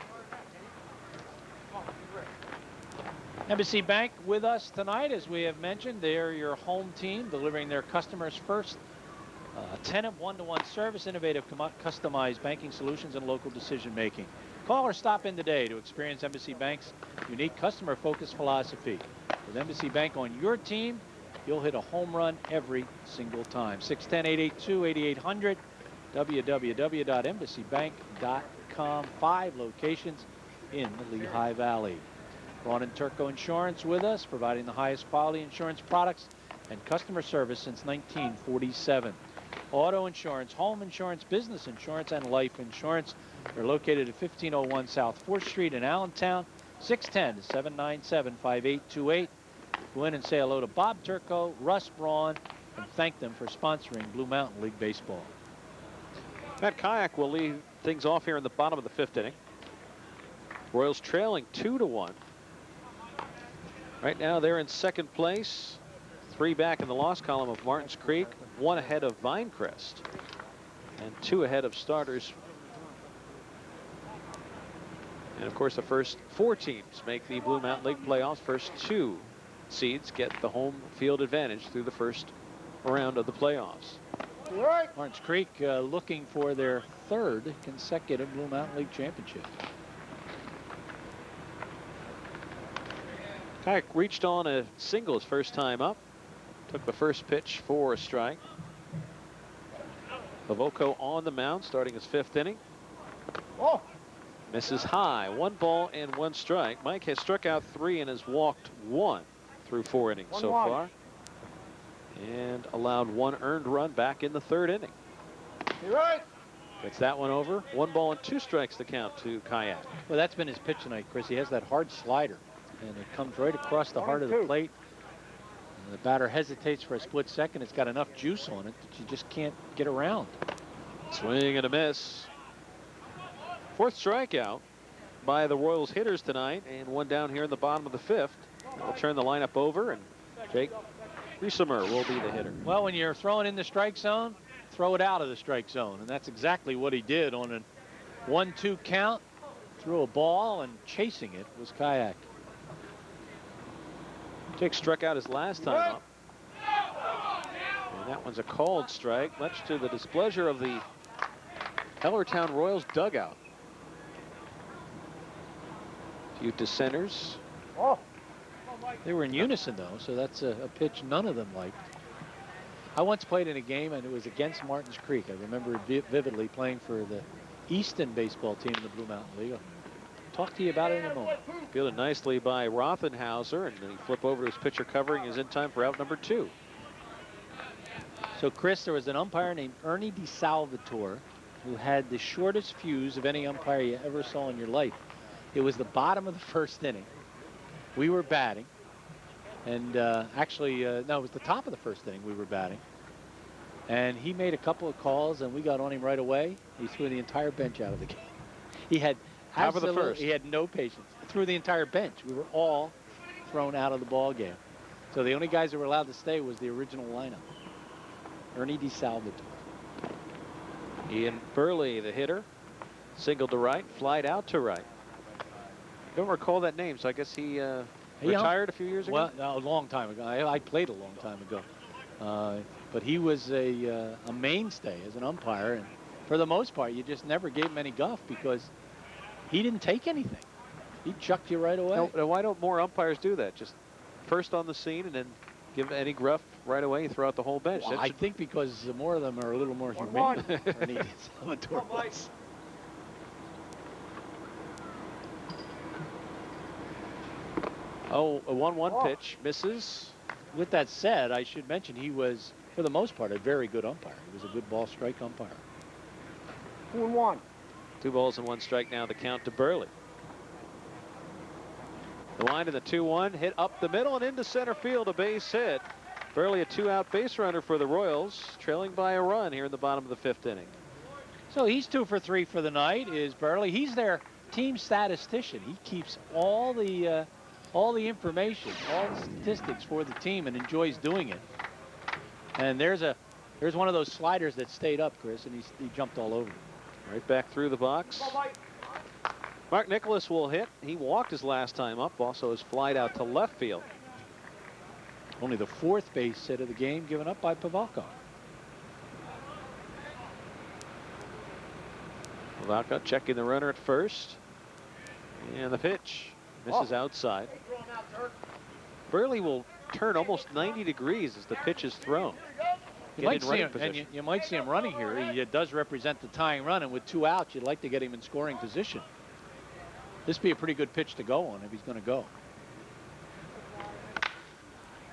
Embassy Bank with us tonight, as we have mentioned. They're your home team, delivering their customers first. Tenant one-to-one service, innovative customized banking solutions, and local decision making. Call or stop in today to experience Embassy Bank's unique customer-focused philosophy. With Embassy Bank on your team, you'll hit a home run every single time. 610-882-8800, www.embassybank.com. 5 locations in the Lehigh Valley. Braun and Turco Insurance with us, providing the highest quality insurance products and customer service since 1947. Auto insurance, home insurance, business insurance, and life insurance. They're located at 1501 South 4th Street in Allentown. 610-797-5828. Go in and say hello to Bob Turco, Russ Braun, and thank them for sponsoring Blue Mountain League Baseball. Matt Kayak will lead things off here in the bottom of the 5th inning. Royals trailing 2-1. Right now they're in 2nd place. 3 back in the loss column of Martins Creek, 1 ahead of Vinecrest, and 2 ahead of starters. And of course, the first 4 teams make the Blue Mountain League playoffs. First 2 seeds get the home field advantage through the first round of the playoffs. Right. Martins Creek looking for their 3rd consecutive Blue Mountain League championship. Kayak reached on a single his first time up. Took the first pitch for a strike. Pavoco on the mound, starting his 5th inning. Oh. Misses high. 1 ball and 1 strike. Mike has struck out 3 and has walked 1 through 4 innings so far. And allowed 1 earned run back in the 3rd inning. You're right. Gets that one over. 1 ball and 2 strikes to count to Kayak. Well, that's been his pitch tonight, Chris. He has that hard slider, and it comes right across the heart of the plate. And the batter hesitates for a split second. It's got enough juice on it that you just can't get around. Swing and a miss. 4th strikeout by the Royals hitters tonight, and 1 down here in the bottom of the 5th. They'll turn the lineup over, and Jake Riesemer will be the hitter. Well, when you're throwing in the strike zone, throw it out of the strike zone, and that's exactly what he did on a 1-2 count. Threw a ball, and chasing it was Kayak. Jake struck out his last time up. And that one's a called strike, much to the displeasure of the Hellertown Royals dugout. Few dissenters. Oh. They were in unison, though, so that's a pitch none of them liked. I once played in a game, and it was against Martins Creek. I remember vividly playing for the Easton baseball team in the Blue Mountain League. I'll talk to you about it in a moment. Fielded nicely by Rothenhauser, and then he flipped over to his pitcher covering is in time for out number 2. So, Chris, there was an umpire named Ernie DeSalvatore who had the shortest fuse of any umpire you ever saw in your life. It was the bottom of the 1st inning. We were batting. And no, it was the top of the 1st inning we were batting. And he made a couple of calls, and we got on him right away. He threw the entire bench out of the game. He had Top of the 1st. He had no patience. Threw the entire bench. We were all thrown out of the ball game. So the only guys that were allowed to stay was the original lineup. Ernie DeSalvatore. Ian Burley, the hitter, singled to right, flied out to right. Don't recall that name, so I guess he retired a few years ago. Well, no, a long time ago. I played a long time ago. But he was a mainstay as an umpire, and for the most part, you just never gave him any guff because he didn't take anything. He chucked you right away. Now, why don't more umpires do that? Just first on the scene and then give any gruff right away, throw out the whole bench. Well, I think because more of them are a little more humane. Ernie DeSalvatore was. Oh, a 1-1 pitch misses. With that said, I should mention he was, for the most part, a very good umpire. He was a good ball strike umpire. 2-1. 2 balls and 1 strike now the count to Burley. The line to the 2-1, hit up the middle and into center field, a base hit. Burley a 2-out base runner for the Royals, trailing by a run here in the bottom of the 5th inning. So he's 2 for 3 for the night, is Burley. He's their team statistician. He keeps all the information, all the statistics for the team, and enjoys doing it. And there's one of those sliders that stayed up, Chris, and he jumped all over it. Right back through the box. Mark Nicholas will hit. He walked his last time up, also has flied out to left field. Only the 4th base hit of the game given up by Pavelka. Pavelka checking the runner at first. And the pitch misses outside. Burley will turn almost 90 degrees as the pitch is thrown. You might see him, and you might see him running here. He does represent the tying run, and with 2 outs, you'd like to get him in scoring position. This would be a pretty good pitch to go on if he's going to go.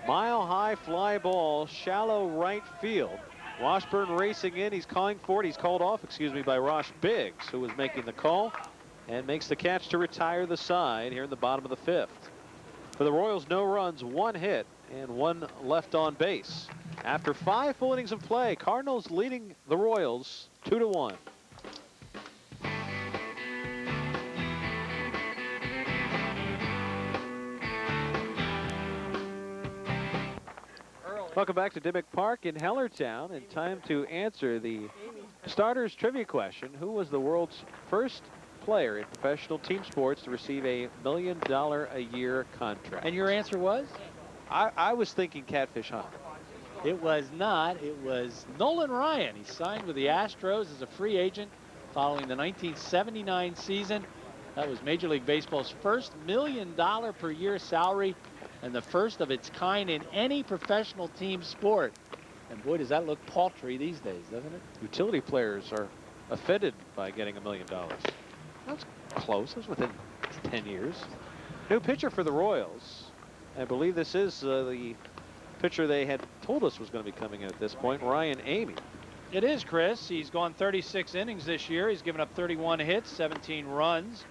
Mile high fly ball, shallow right field. Washburn racing in. He's calling for it. He's called off, excuse me, by Rosh Biggs, who was making the call, and makes the catch to retire the side here in the bottom of the 5th. For the Royals, no runs, 1 hit, and 1 left on base. After 5 full innings of play, Cardinals leading the Royals 2-1. Welcome back to Dimmick Park in Hellertown, and time to answer the starters trivia question. Who was the world's first player in professional team sports to receive a $1 million a year contract? And your answer was? I was thinking Catfish Hunt. It was not. It was Nolan Ryan. He signed with the Astros as a free agent following the 1979 season. That was Major League Baseball's first $1 million per year salary and the first of its kind in any professional team sport. And boy, does that look paltry these days, doesn't it? Utility players are offended by getting $1 million. That's close. That's within 10 years. New pitcher for the Royals. I believe this is the pitcher they had told us was going to be coming in at this point, Ryan Amy. It is, Chris. He's gone 36 innings this year. He's given up 31 hits, 17 runs,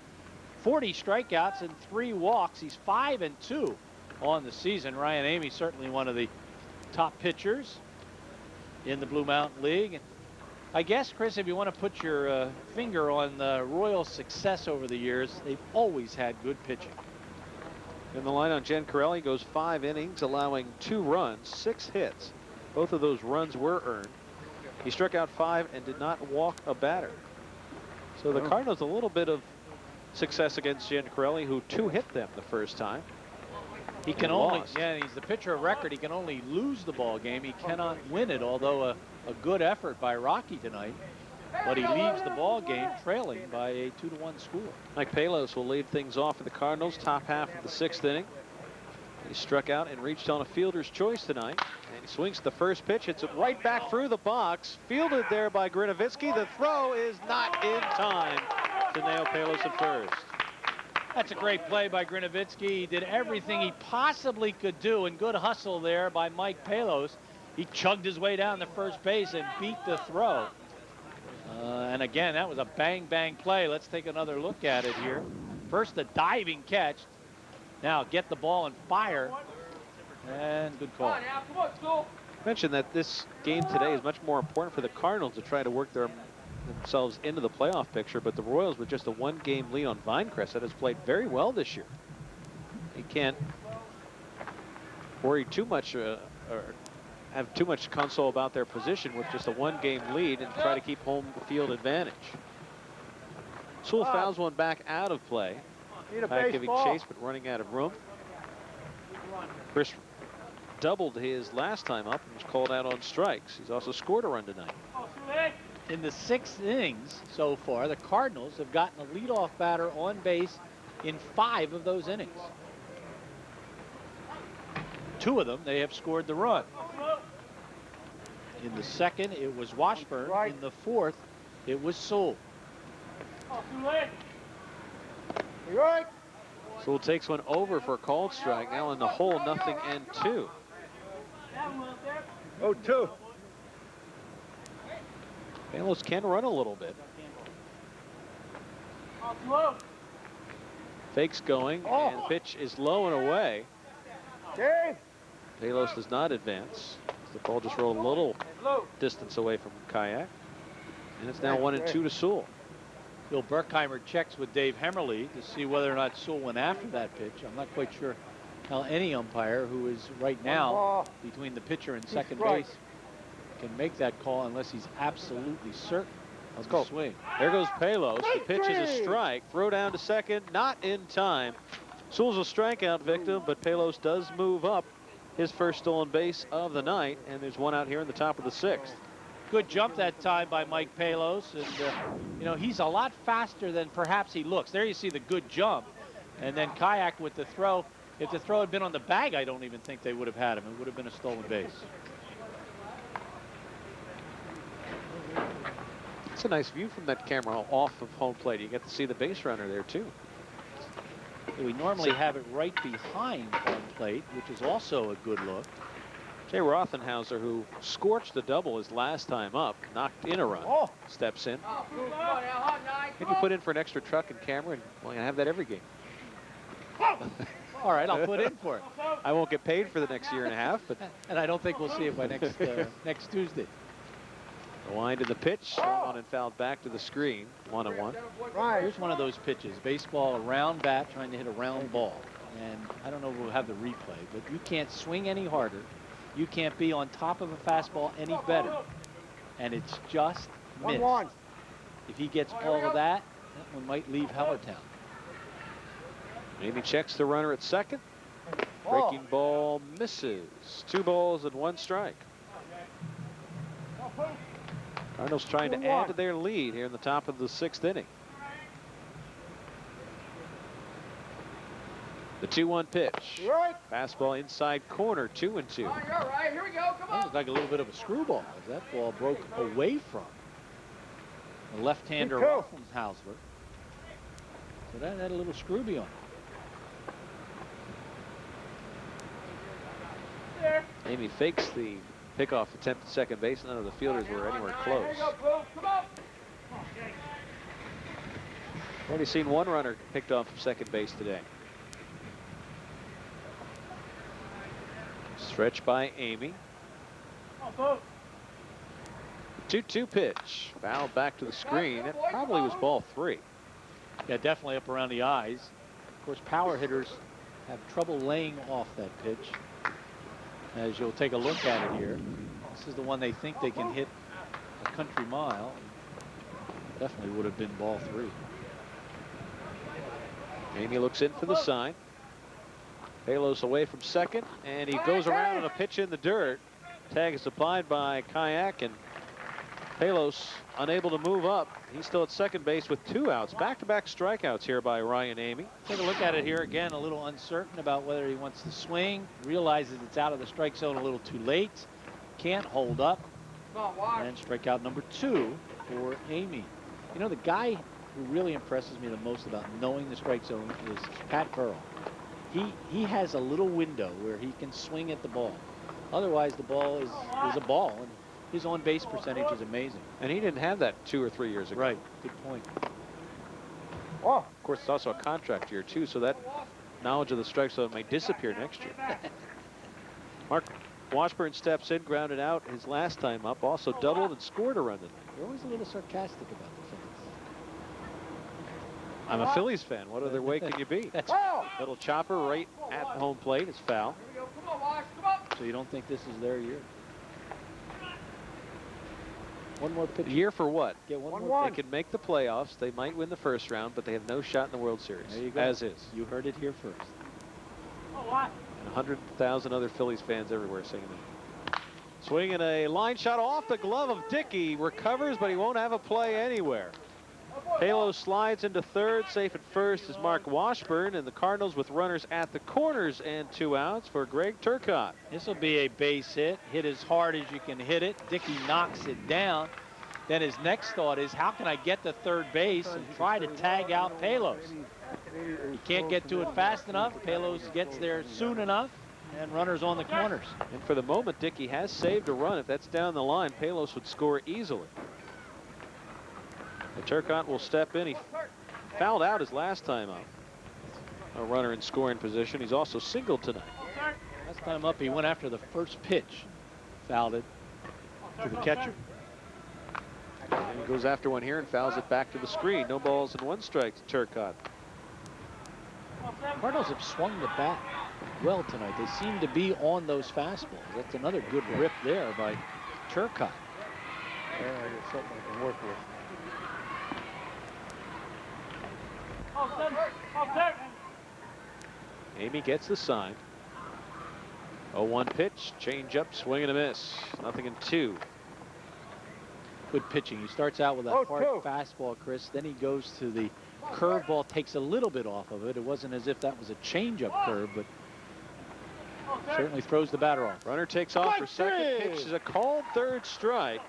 40 strikeouts, and 3 walks. He's 5-2 on the season. Ryan Amy, certainly one of the top pitchers in the Blue Mountain League. I guess, Chris, if you want to put your finger on the Royals' success over the years, they've always had good pitching. In the line on Jen Corelli goes 5 innings, allowing 2 runs, 6 hits. Both of those runs were earned. He struck out 5 and did not walk a batter. So the Cardinals a little bit of success against Jen Corelli, who 2 hit them the first time. He can only, yeah, he's the pitcher of record. He can only lose the ball game. He cannot win it, although a good effort by Rocky tonight. But he leaves the ball game trailing by a 2-1 score. Mike Palos will lead things off for the Cardinals, top half of the 6th inning. He struck out and reached on a fielder's choice tonight. And he swings the first pitch. Hits it right back through the box. Fielded there by Grinovitsky. The throw is not in time to nail Palos at first. That's a great play by Grinovitsky. He did everything he possibly could do, and good hustle there by Mike Palos. He chugged his way down to first base and beat the throw. And again, that was a bang-bang play. Let's take another look at it here. First, the diving catch. Now get the ball and fire. And good call. I mentioned that this game today is much more important for the Cardinals to try to work themselves into the playoff picture, but the Royals, with just a 1-game lead on Vinecrest, that has played very well this year. You can't worry too much or have too much console about their position with just a 1-game lead and try to keep home field advantage. Sewell fouls one back out of play. Back giving chase, but running out of room. Chris doubled his last time up and was called out on strikes. He's also scored a run tonight. In the 6 innings so far, the Cardinals have gotten a leadoff batter on base in 5 of those innings. 2 of them, they have scored the run. In the 2nd, it was Washburn. Right. In the 4th, it was Sewell. Right. Sewell takes one over for a called strike. Now in the hole, 0-2. 0-2. Palos can run a little bit. Fakes going, and the pitch is low and away. Dave. Palos does not advance. The ball just rolled a little distance away from Kayak. And it's now 1-2 to Sewell. Bill Berkheimer checks with Dave Hemmerly to see whether or not Sewell went after that pitch. I'm not quite sure how any umpire who is right now between the pitcher and second base can make that call unless he's absolutely certain of the swing. There goes Palos. The pitch is a strike. Throw down to second. Not in time. Sewell's a strikeout victim, but Palos does move up his first stolen base of the night, and there's one out here in the top of the 6th. Good jump that time by Mike Palos, and you know, he's a lot faster than perhaps he looks. There you see the good jump, and then Kayak with the throw. If the throw had been on the bag, I don't even think they would have had him. It would have been a stolen base. It's a nice view from that camera off of home plate. You get to see the base runner there too. We normally have it right behind home plate, which is also a good look. Jay Rothenhauser, who scorched the double his last time up, knocked in a run, steps in. Maybe put in for an extra truck and camera, and we're going to have that every game. All right, I'll put in for it. I won't get paid for the next year and a half, but and I don't think we'll see it by next Tuesday. The wind in the pitch, on and fouled back to the screen, 1-1. Right. Here's one of those pitches, baseball, a round bat trying to hit a round ball. And I don't know if we'll have the replay, but you can't swing any harder. You can't be on top of a fastball any better. And it's just missed. 1-1. If he gets all of that, that one might leave Hellertown. Amy checks the runner at second. Breaking ball misses. 2 balls and 1 strike. Cardinals trying to add to their lead here in the top of the 6th inning. The 2-1 pitch. Right. Fastball inside corner, 2-2. You're all right. Here we go. Come That on. was like a little bit of a screwball as that ball broke away from the left-hander Rothenhauser. So that had a little Scrooby on it. Amy fakes the pickoff attempt at second base. None of the fielders were anywhere close. Here you go, Blue. Come on. Already seen 1 runner picked off of second base today. Stretch by Amy. 2-2 pitch. Fouled back to the screen. It probably was ball 3. Yeah, definitely up around the eyes. Of course, power hitters have trouble laying off that pitch. As you'll take a look at it here. This is the one they think they can hit a country mile. Definitely would have been ball 3. Amy looks in for the sign. Palos away from second, and he goes around on a pitch in the dirt. Tag is applied by Kayak, and Palos unable to move up. He's still at second base with 2 outs. Back-to-back strikeouts here by Ryan Amy. Take a look at it here again. A little uncertain about whether he wants to swing. Realizes it's out of the strike zone a little too late. Can't hold up. Come on, watch. And strikeout number 2 for Amy. You know, the guy who really impresses me the most about knowing the strike zone is Pat Burrell. He has a little window where he can swing at the ball. Otherwise, the ball is a ball, and his on-base percentage is amazing. And he didn't have that 2 or 3 years ago. Right. Good point. Of course, it's also a contract year, too, so that knowledge of the strike zone may disappear next year. Mark Washburn steps in, grounded out his last time up, also doubled and scored a run tonight. You're always a little sarcastic about the Phillies. I'm a Phillies fan. What other way can you be? Little chopper right at home plate is foul. Here we go. Come on, watch. Come on. So you don't think this is their year? One more pitch. Year for what? Get one 1-1. more. They can make the playoffs. They might win the first round, but they have no shot in the World Series. There you go. As is. You heard it here first. And 100,000 other Phillies fans everywhere singing it. Swinging a line shot off the glove of Dickey. Recovers, but he won't have a play anywhere. Palos slides into third. Safe at first is Mark Washburn, and the Cardinals with runners at the corners and 2 outs for Greg Turcotte. This will be a base hit. Hit as hard as you can hit it. Dickey knocks it down. Then his next thought is, how can I get to third base and try to tag out Palos? He can't get to it fast enough. Palos gets there soon enough, and runners on the corners. And for the moment, Dickey has saved a run. If that's down the line, Palos would score easily. And Turcotte will step in. He fouled out his last time up. A runner in scoring position. He's also singled tonight. Last time up, he went after the first pitch. Fouled it to the catcher. And he goes after one here and fouls it back to the screen. No balls and 1 strike to Turcotte. Cardinals have swung the bat well tonight. They seem to be on those fastballs. That's another good rip there by Turcotte. I got something I can work with. Amy gets the sign. 0-1 pitch, change up, swing and a miss. Nothing in 2. Good pitching. He starts out with a hard fastball, Chris. Then he goes to the curveball, takes a little bit off of it. It wasn't as if that was a changeup curve, but certainly throws the batter off. Runner takes off for second. Pitch is a called third strike.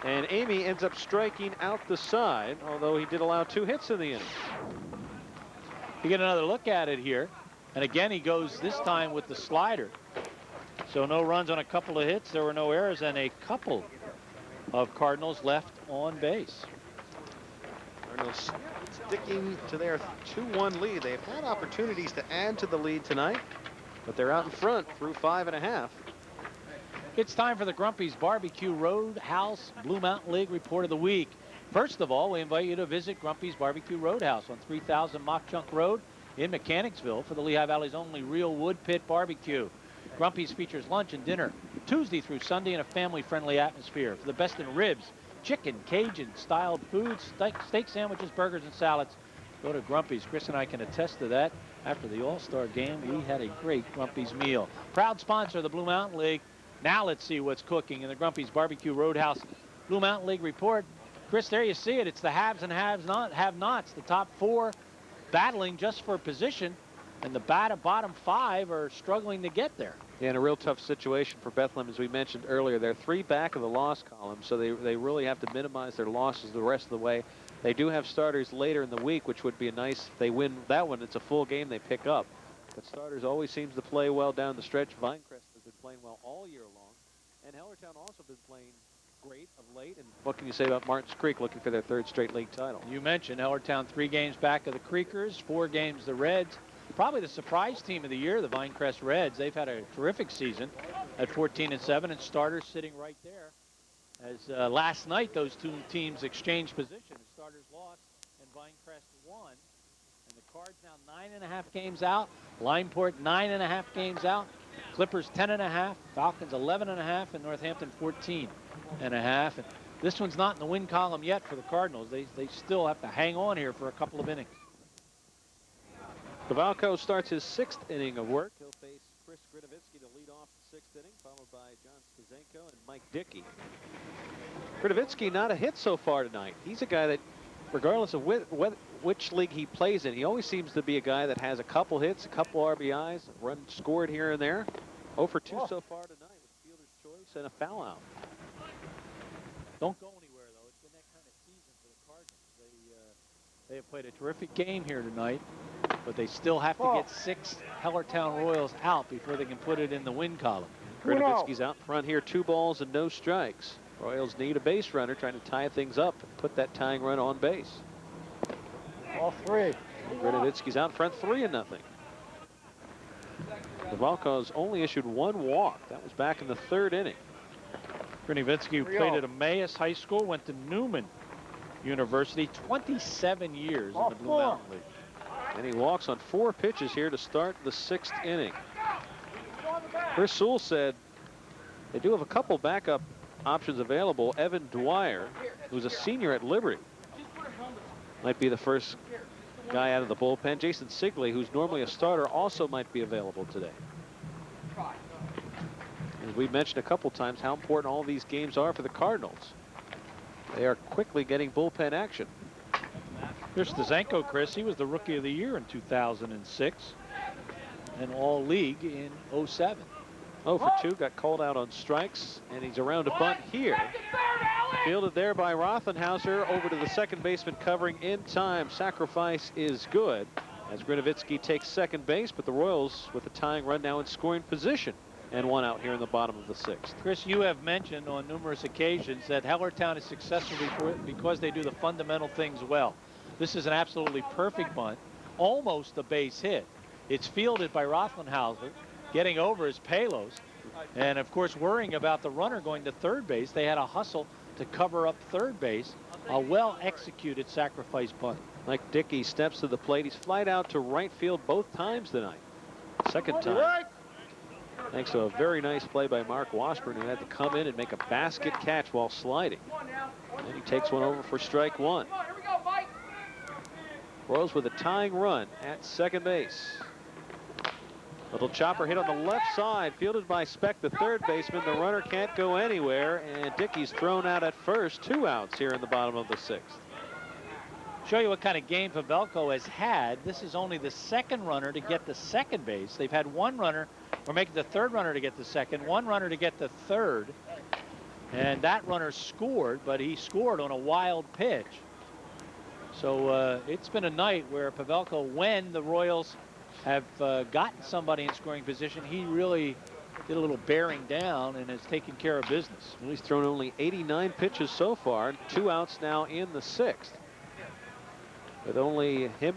And Amy ends up striking out the side, although he did allow 2 hits in the inning. You get another look at it here. And again, he goes this time with the slider. So no runs on a couple of hits. There were no errors and a couple of Cardinals left on base. Cardinals sticking to their 2-1 lead. They've had opportunities to add to the lead tonight, but they're out in front through 5.5. It's time for the Grumpy's Barbecue Roadhouse Blue Mountain League Report of the Week. First of all, we invite you to visit Grumpy's Barbecue Roadhouse on 3000 Mock Chunk Road in Mechanicsville for the Lehigh Valley's only real wood pit barbecue. Grumpy's features lunch and dinner Tuesday through Sunday in a family-friendly atmosphere. For the best in ribs, chicken, Cajun-styled foods, steak sandwiches, burgers, and salads, go to Grumpy's. Chris and I can attest to that. After the All-Star game, we had a great Grumpy's meal. Proud sponsor of the Blue Mountain League. Now let's see what's cooking in the Grumpy's Barbecue Roadhouse Blue Mountain League report. Chris, there you see it. It's the haves and have-nots. The top 4 battling just for position, and the bottom 5 are struggling to get there. Yeah, in a real tough situation for Bethlehem, as we mentioned earlier. They're 3 back of the loss column, so they really have to minimize their losses the rest of the way. They do have starters later in the week, which would be a nice, if they win that one, it's a full game they pick up. But starters always seems to play well down the stretch. Vinecrest has been playing well all year long, and Hellertown also been playing great of late. And what can you say about Martins Creek looking for their 3rd straight league title? You mentioned Hellertown 3 games back of the Creekers, 4 games the Reds. Probably the surprise team of the year, the Vinecrest Reds. They've had a terrific season at 14-7, and starters sitting right there. As last night, those 2 teams exchanged position. The starters lost and Vinecrest won. And the Cards now 9.5 games out. Lineport 9.5 games out. Clippers 10.5. Falcons 11.5, and Northampton 14.5. And this one's not in the win column yet for the Cardinals. They still have to hang on here for a couple of innings. Pavalko starts his 6th inning of work. He'll face Chris Grinovitsky to lead off the 6th inning, followed by John Skazenko and Mike Dickey. Grinovitsky not a hit so far tonight. He's a guy that, regardless of which league he plays in, he always seems to be a guy that has a couple hits, a couple RBIs, a run scored here and there. 0 for 2 so far tonight with fielder's choice and a foul out. Don't go anywhere, though. It's been that kind of season for the Cardinals. They have played a terrific game here tonight, but they still have to get 6 Hellertown Royals out before they can put it in the win column. Grinovitsky's out front here, 2 balls and no strikes. Royals need a base runner trying to tie things up and put that tying run on base. All 3. Grinovitsky's out front 3-0. Pavalko's only issued 1 walk. That was back in the 3rd inning. Grinovitsky played at Emmaus High School, went to Newman University, 27 years in the Blue Mountain League. And he walks on 4 pitches here to start the 6th inning. Chris Sewell said they do have a couple backup options available. Evan Dwyer, who's a senior at Liberty, might be the first guy out of the bullpen. Jason Sigley, who's normally a starter, also might be available today. As we've mentioned a couple times how important all these games are for the Cardinals. They are quickly getting bullpen action. Here's Stazenko, Chris. He was the Rookie of the Year in 2006 and All-League in 07. 0 for 2, got called out on strikes, and he's around a bunt here. Fielded there by Rothenhauser, over to the second baseman covering in time. Sacrifice is good as Grinovitsky takes second base, but the Royals with a tying run now in scoring position and 1 out here in the bottom of the 6th. Chris, you have mentioned on numerous occasions that Hellertown is successful because they do the fundamental things well. This is an absolutely perfect bunt, almost a base hit. It's fielded by Rothenhauser, getting over his Palos, and of course worrying about the runner going to third base. They had a hustle to cover up third base. A well-executed sacrifice bunt. Mike Dickey steps to the plate. He's flied out to right field both times tonight. Second time. Thanks to a very nice play by Mark Washburn, who had to come in and make a basket catch while sliding. And he takes one over for strike 1. Royals with a tying run at second base. Little chopper hit on the left side, fielded by Speck, the third baseman. The runner can't go anywhere, and Dickey's thrown out at first. 2 outs here in the bottom of the 6th. Show you what kind of game Pavelko has had. This is only the second runner to get the second base. They've had one runner, or making the third runner to get the second, one runner to get the third. And that runner scored, but he scored on a wild pitch. So it's been a night where Pavelko, when the Royals have gotten somebody in scoring position, he really did a little bearing down and has taken care of business. Well, he's thrown only 89 pitches so far, 2 outs now in the 6th. With only him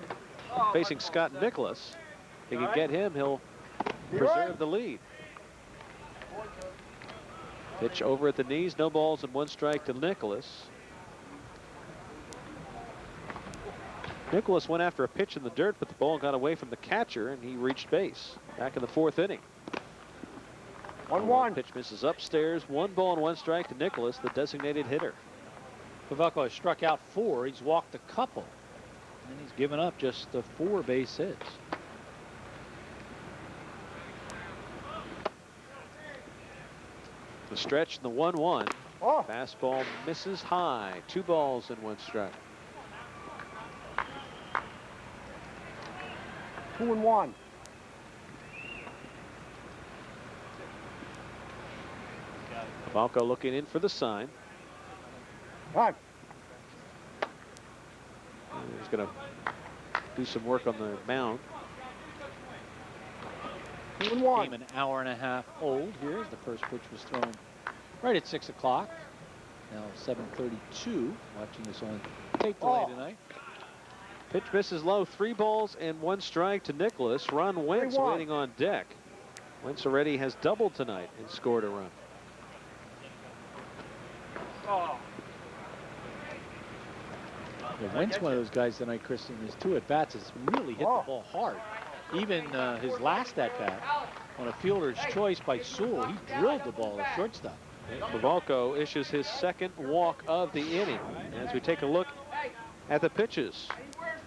facing Scott Nicholas, if he can get him, he'll preserve the lead. Pitch over at the knees, no balls and 1 strike to Nicholas. Nicholas went after a pitch in the dirt, but the ball got away from the catcher and he reached base. Back in the 4th inning. 1-1. Pitch misses upstairs. 1 ball and 1 strike to Nicholas, the designated hitter. Pavelko has struck out 4. He's walked a couple. And he's given up just 4 base hits. The stretch in the 1-1. Oh. Fastball misses high. 2 balls and 1 strike. 2-1. Pavelko looking in for the sign. Time. He's going to do some work on the mound. 2-1. Game an hour and a half old here as the first pitch was thrown right at 6 o'clock. Now 7:32. Watching this on tape delay tonight. Pitch misses low. 3 balls and 1 strike to Nicholas. Ron Wentz 3-1. waiting on deck. Wentz already has doubled tonight and scored a run. Well, Wentz, one of those guys tonight, Chris, in his 2 at-bats has really hit the ball hard. Even his last at-bat on a fielder's choice by Sewell, he drilled the ball at shortstop. Pavelko issues his 2nd walk of the inning. As we take a look at the pitches.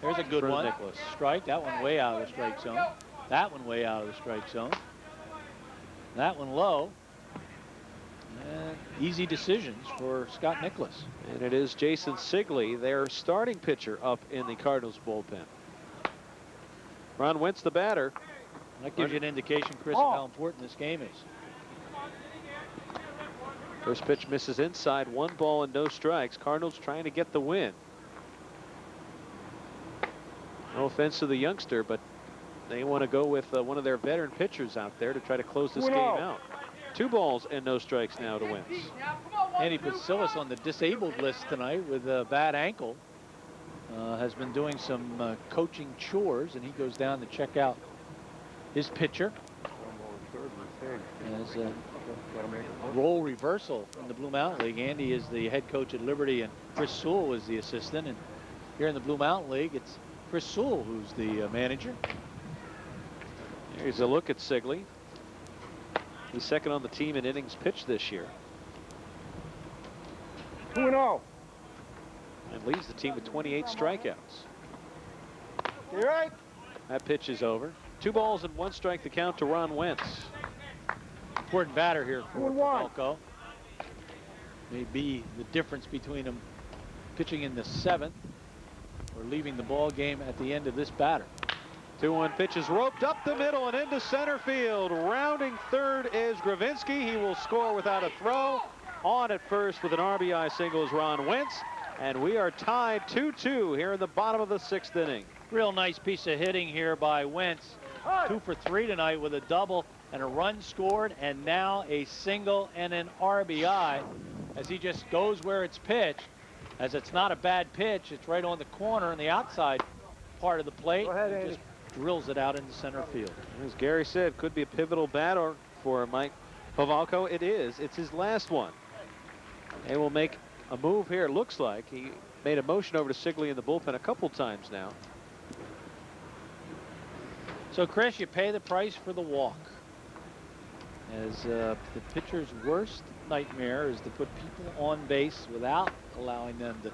There's a good for one. Nicholas. Strike. That one way out of the strike zone. That one way out of the strike zone. That one low. And easy decisions for Scott Nicholas. And it is Jason Sigley, their starting pitcher, up in the Cardinals bullpen. Ron Wentz, the batter. That gives you an indication, Chris, of how important this game is. First pitch misses inside. 1 ball and no strikes. Cardinals trying to get the win. No offense to the youngster, but they want to go with one of their veteran pitchers out there to try to close this game out. 2 balls and no strikes now to Wentz. Andy Basilis on the disabled list tonight with a bad ankle. Has been doing some coaching chores, and he goes down to check out his pitcher. As a role reversal in the Blue Mountain League. Andy is the head coach at Liberty, and Chris Sewell is the assistant. And here in the Blue Mountain League, it's Chris Sewell who's the manager. Here's a look at Sigley. He's 2nd on the team in innings pitched this year. 2-0. And leads the team with 28 strikeouts. You right? That pitch is over. 2 balls and 1 strike to count to Ron Wentz. Important batter here for 2-1. Pavelko. May be the difference between him pitching in the 7th or leaving the ball game at the end of this batter. 2-1 pitch is roped up the middle and into center field. Rounding third is Gravinsky. He will score without a throw. On at first with an RBI single is Ron Wentz. And we are tied 2-2 here in the bottom of the 6th inning. Real nice piece of hitting here by Wentz. 2 for 3 tonight with a double and a run scored, and now a single and an RBI as he just goes where it's pitched. As it's not a bad pitch, it's right on the corner on the outside part of the plate. Go ahead, He Andy. just drills it out into center field. As Gary said, could be a pivotal batter for Mike Pavelko. It is. It's his last one. They will make a move here. It looks like he made a motion over to Sigley in the bullpen a couple times now. So, Chris, you pay the price for the walk. As the pitcher's worst nightmare is to put people on base without allowing them to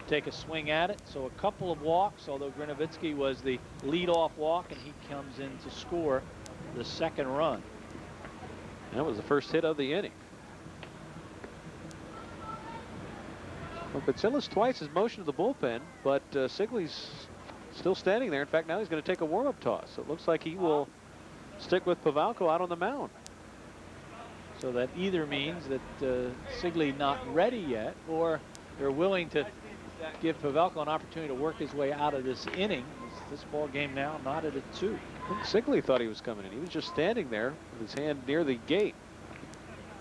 take a swing at it. So a couple of walks, although Grinovitsky was the leadoff walk, and he comes in to score the 2nd run. That was the first hit of the inning. Well, Batsilis twice has motioned to the bullpen, but Sigley's still standing there. In fact, now he's going to take a warm-up toss. So it looks like he will stick with Pavelko out on the mound. So that either means that Sigley not ready yet, or they're willing to give Pavelko an opportunity to work his way out of this inning. This ball game now knotted at 2. Sigley thought he was coming in. He was just standing there with his hand near the gate.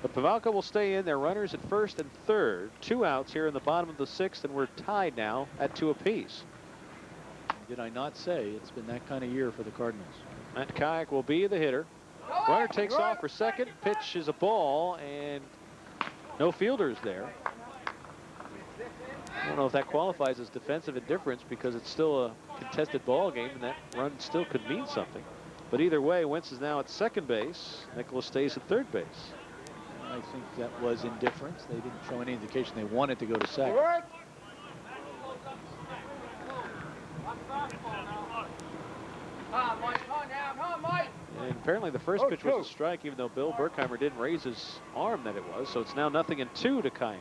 But Pavelko will stay in. Their runners at first and third. 2 outs here in the bottom of the 6th, and we're tied now at 2 apiece. Did I not say it's been that kind of year for the Cardinals? Matt Kayak will be the hitter. Runner takes off for second. Pitch is a ball, and no fielders there. I don't know if that qualifies as defensive indifference because it's still a contested ball game, and that run still could mean something. But either way, Wentz is now at second base. Nicholas stays at third base. I think that was indifference. They didn't show any indication they wanted to go to second. Right. Come on, Mike. Come on now. Come on, Mike. And apparently the first pitch was a strike, even though Bill Berkheimer didn't raise his arm that it was. So it's now 0-2 to Kayak.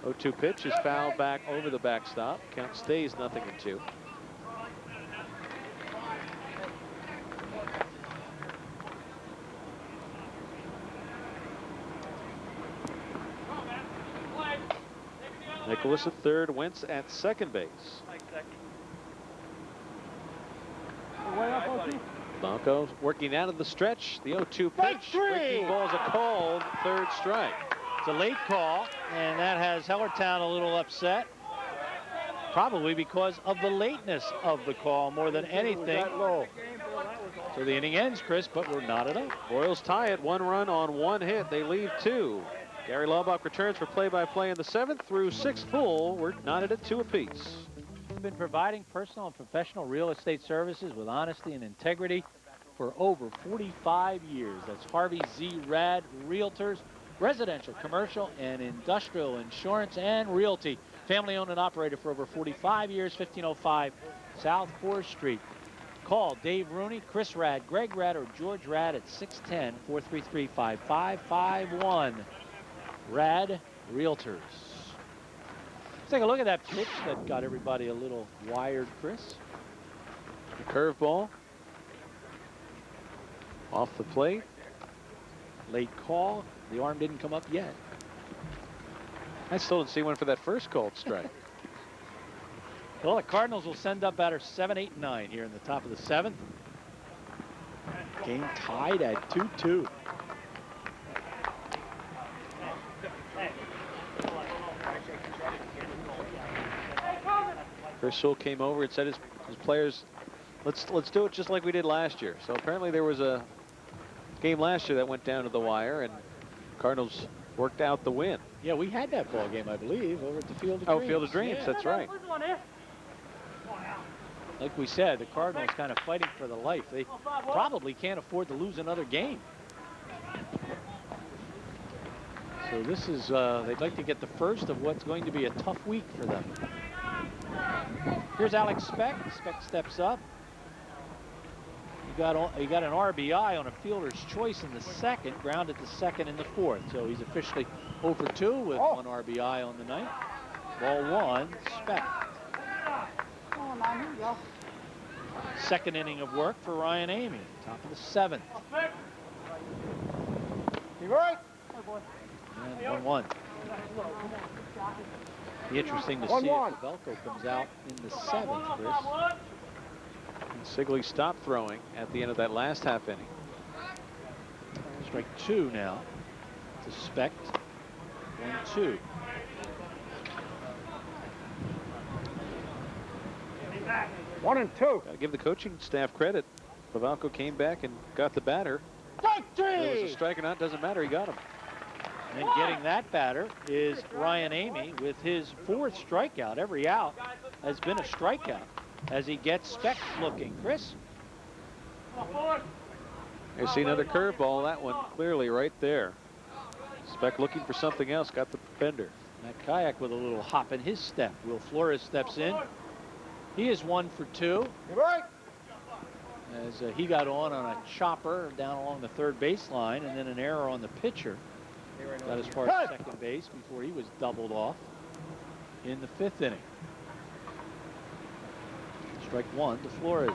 0-2 pitch is fouled back over the backstop. Count stays 0-2. Nicholas at third, Wentz at second base. Blanco working out of the stretch. The 0-2 pitch. Breaking ball's a called third strike. It's a late call, and that has Hellertown a little upset. Probably because of the lateness of the call more than anything. So the inning ends, Chris, but we're knotted up. Royals tie it, 1 run on 1 hit. They leave 2. Gary Laubach returns for play-by-play in the 7th through 6 full. We're knotted at 2 apiece. We've been providing personal and professional real estate services with honesty and integrity for over 45 years. That's Harvey Z. Rad Realtors, residential, commercial, and industrial insurance and realty. Family owned and operated for over 45 years, 1505 South 4th Street. Call Dave Rooney, Chris Rad, Greg Rad, or George Rad at 610-433-5551. Rad Realtors. Let's take a look at that pitch that got everybody a little wired, Chris. The curveball off the plate. Late call. The arm didn't come up yet. I still didn't see one for that first called strike. Well, the Cardinals will send up batters 7, 8, 9 here in the top of the 7th. Game tied at 2-2. Chris Sewell came over and said his players, let's do it just like we did last year. So apparently there was a game last year that went down to the wire, and Cardinals worked out the win. Yeah, we had that ball game, I believe, over at the Field of Dreams. Oh, Field of Dreams, yeah. that's right. Like we said, the Cardinals kind of fighting for the life. They probably can't afford to lose another game. So this is, they'd like to get the first of what's going to be a tough week for them. Here's Alex Speck. Speck steps up. He got an RBI on a fielder's choice in the 2nd, grounded to 2nd in the 4th. So he's officially 0 for 2 with 1 RBI on the night. Ball 1, Speck. Second inning of work for Ryan Amy, top of the 7th. You right? And 1-1. Be interesting to see if Pavelko comes out in the 7th, Chris. And Sigley stopped throwing at the end of that last half inning. Strike 2 now to Speck. 1-2. One and two. Got to give the coaching staff credit. Pavelko came back and got the batter. Strike Whether it was three. a strike or not, doesn't matter. He got him. And getting that batter is Ryan Amy with his 4th strikeout. Every out has been a strikeout as he gets Speck looking. Chris? You see another curveball. That one clearly right there. Speck looking for something else. Got the fender. Matt Kayak with a little hop in his step. Will Flores steps in. He is 1 for 2. You right? As he got on a chopper down along the 3rd baseline, and then an error on the pitcher. Got as far as 2nd base before he was doubled off. in the 5th inning. Strike 1 to Flores.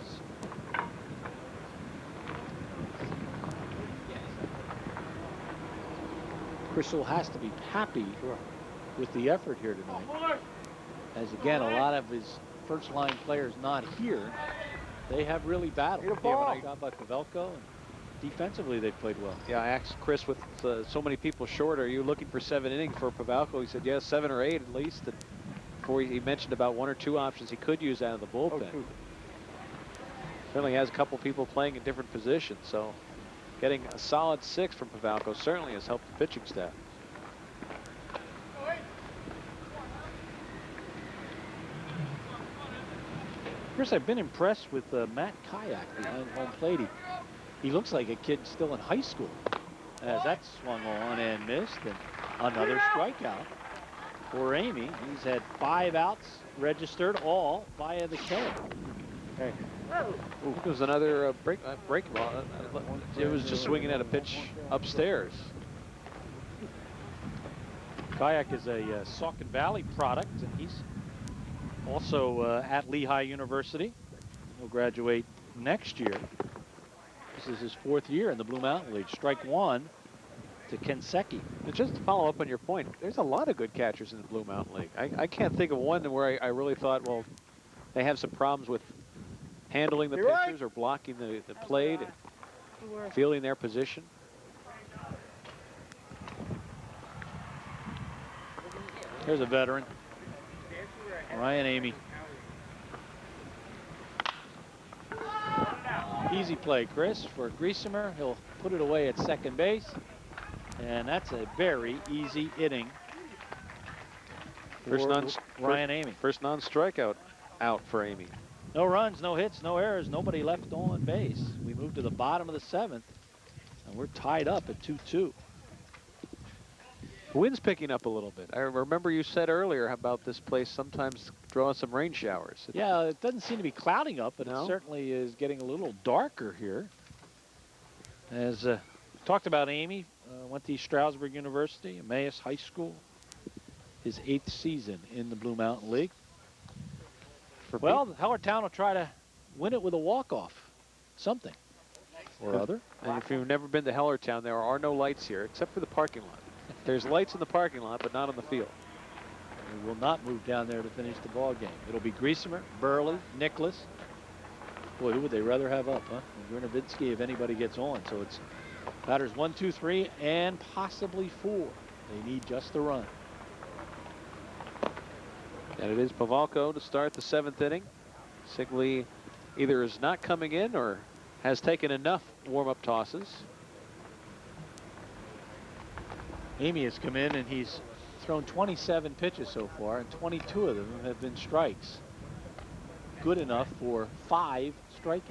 Crystal has to be happy with the effort here tonight. As again, a lot of his first line players not here. They have really battled. Good job by Pavelko, and defensively they played well. Yeah, I asked Chris, with so many people short, are you looking for 7 innings for Pavelko? He said, yes, 7 or 8 at least. And before he mentioned about 1 or 2 options he could use out of the bullpen. Certainly has a couple people playing in different positions, so getting a solid 6 from Pavelko certainly has helped the pitching staff. Chris, I've been impressed with Matt Kayak behind home plate. He looks like a kid still in high school, as that swung on and missed, and another strikeout for Amy. He's had 5 outs registered, all via the K. Hey. It was another break ball. It was just swinging at a pitch upstairs. Kayak is a Saucon Valley product, and he's also at Lehigh University. He'll graduate next year. This is his 4th year in the Blue Mountain League. Strike 1 to Kenseki. And just to follow up on your point, there's a lot of good catchers in the Blue Mountain League. I can't think of one where I really thought, well, they have some problems with handling the pitchers or blocking the plate and feeling their position. Here's a veteran, Ryan Amy. Easy play, Chris, for Griesemer. He'll put it away at second base. And that's a very easy inning for Ryan Amy. First non-strikeout out for Amy. No runs, no hits, no errors, nobody left on base. We move to the bottom of the 7th, and we're tied up at 2-2. The wind's picking up a little bit. I remember you said earlier about this place sometimes drawing some rain showers. Yeah, it doesn't seem to be clouding up, but it certainly is getting a little darker here. As talked about, Amy went to Stroudsburg University, Emmaus High School, his 8th season in the Blue Mountain League. Well, Hellertown will try to win it with a walk-off, something or other. And if you've never been to Hellertown, there are no lights here except for the parking lot. There's lights in the parking lot, but not on the field. We will not move down there to finish the ball game. It'll be Griesemer, Burley, Nicholas. Boy, who would they rather have up, huh? Grunowitsky, if anybody gets on. So it's batters 1, 2, 3, and possibly 4. They need just a run. And it is Pavelko to start the 7th inning. Sigley either is not coming in or has taken enough warm-up tosses. Amy has come in and he's thrown 27 pitches so far, and 22 of them have been strikes. Good enough for 5 strikeouts.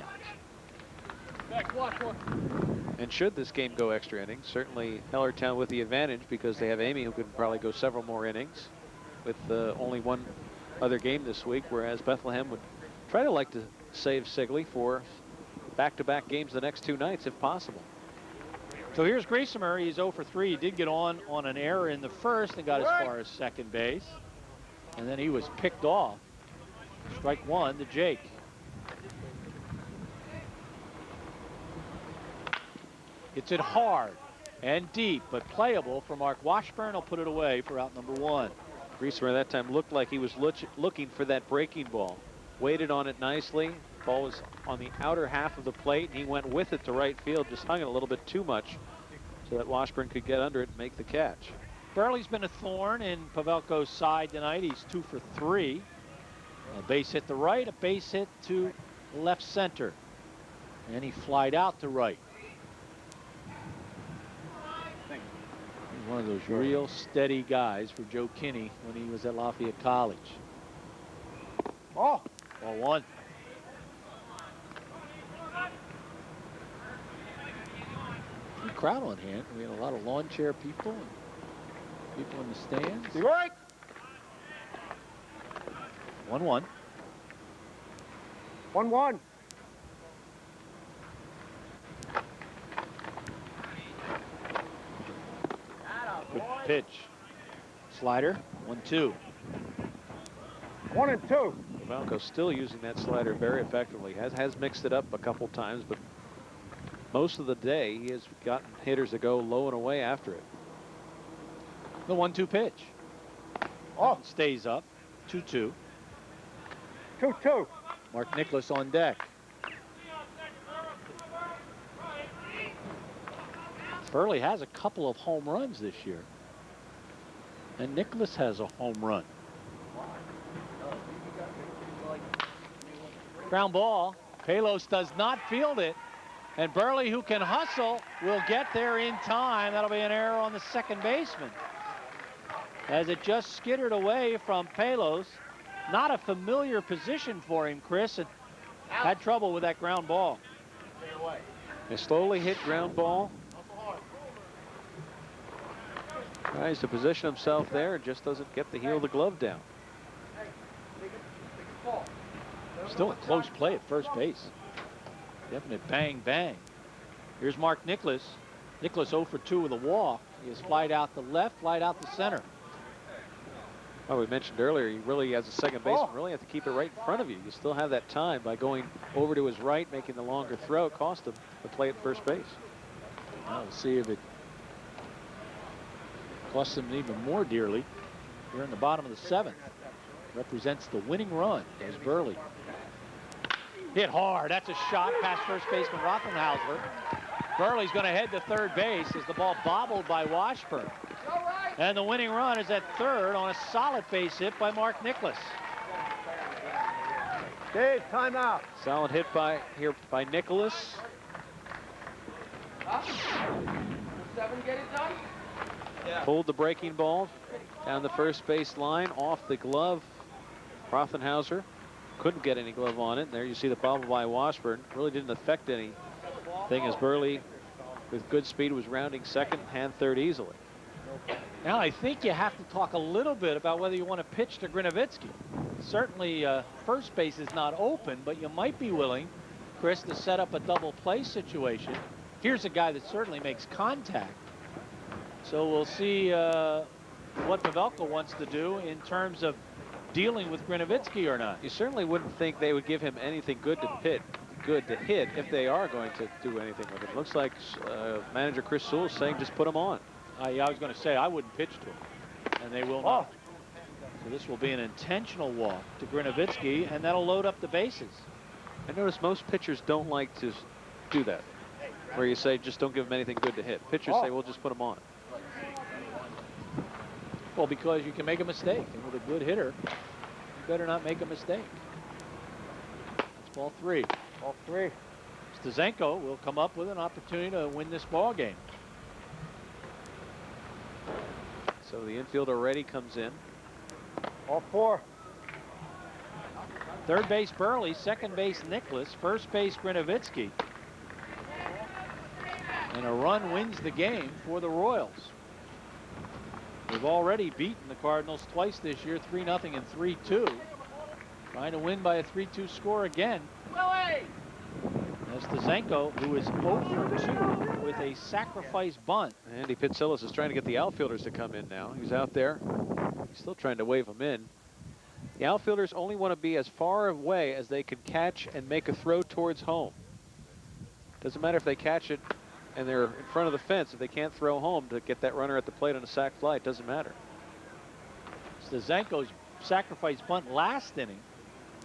And should this game go extra innings, certainly Hellertown with the advantage because they have Amy who could probably go several more innings with only one other game this week, whereas Bethlehem would try to like to save Sigley for back-to-back games the next 2 nights if possible. So here's Griesemer. He's 0 for 3. He did get on an error in the 1st and got as far as second base. And then he was picked off. Strike 1 to Jake. It's it hard and deep, but playable for Mark Washburn. He'll put it away for out number 1. Griesemer that time looked like he was looking for that breaking ball. Waited on it nicely. Ball was on the outer half of the plate, and he went with it to right field, just hung it a little bit too much so that Washburn could get under it and make the catch. Burley's been a thorn in Pavelko's side tonight. He's 2 for 3. A base hit to right, a base hit to left center. And he flied out to right. He's one of those real steady guys for Joe Kinney when he was at Lafayette College. Oh, Ball 1. Good crowd on hand. We had a lot of lawn chair people and people in the stands. you right? 1-1. 1-1. Good pitch. Slider. 1-2. 1 and 2. Valco's still using that slider very effectively. Has mixed it up a couple times, but most of the day he has gotten hitters to go low and away after it. The 1-2 pitch. Oh, Stays up. 2-2. 2-2. Mark Nicholas on deck. Burley has a couple of home runs this year. And Nicholas has a home run. Ground ball. Palos does not field it. And Burley, who can hustle, will get there in time. That'll be an error on the second baseman, as it just skittered away from Palos. Not a familiar position for him, Chris, and had trouble with that ground ball. A slowly hit ground ball. Tries to position himself there and just doesn't get the heel of the glove down. Still a close play at first base. Definite bang, bang. Here's Mark Nicholas. Nicholas 0 for 2 with a walk. He has flied out the left, flied out the center. Well, we mentioned earlier, you really, as a second baseman, really have to keep it right in front of you. You still have that time by going over to his right, making the longer throw. It cost him the play at first base. Well, we'll see if it costs him even more dearly here in the bottom of the 7th. Represents the winning run as Burley. Hit hard. That's a shot past first baseman Rothenhauser. Burley's going to head to third base as the ball bobbled by Washburn. And the winning run is at third on a solid base hit by Mark Nicholas. Dave, timeout. Solid hit by Nicholas. 7 get it done? Pulled the breaking ball down the first base line off the glove. Rothenhauser couldn't get any glove on it. There you see the bobble by Washburn. Really didn't affect anything as Burley, with good speed, was rounding second, hand third easily. Now I think you have to talk a little bit about whether you want to pitch to Grinovitsky. Certainly first base is not open, but you might be willing, Chris, to set up a double play situation. Here's a guy that certainly makes contact. So we'll see what Pavelka wants to do in terms of dealing with Grinovitsky or not. You certainly wouldn't think they would give him anything good to hit if they are going to do anything with him. Looks like manager Chris Sewell is saying just put him on. Yeah, I was going to say I wouldn't pitch to him, and they will not. So this will be an intentional walk to Grinovitsky, and that'll load up the bases. I notice most pitchers don't like to do that, where you say just don't give him anything good to hit. Pitchers say, we'll just put him on. Well, because you can make a mistake, and with a good hitter, you better not make a mistake. It's ball 3. Ball 3. Stazenko will come up with an opportunity to win this ball game. So the infield already comes in. Ball 4. Third base Burley, second base Nicholas, first base Grinovitsky. And a run wins the game for the Royals. They've already beaten the Cardinals twice this year, 3-0 and 3-2. Trying to win by a 3-2 score again. As Stazenko, who is 0 for 2 with a sacrifice bunt. Andy Pitsillis is trying to get the outfielders to come in now. He's out there. He's still trying to wave them in. The outfielders only want to be as far away as they can catch and make a throw towards home. Doesn't matter if they catch it and they're in front of the fence. If they can't throw home to get that runner at the plate on a sac fly, it doesn't matter. Stazenko's sacrifice bunt last inning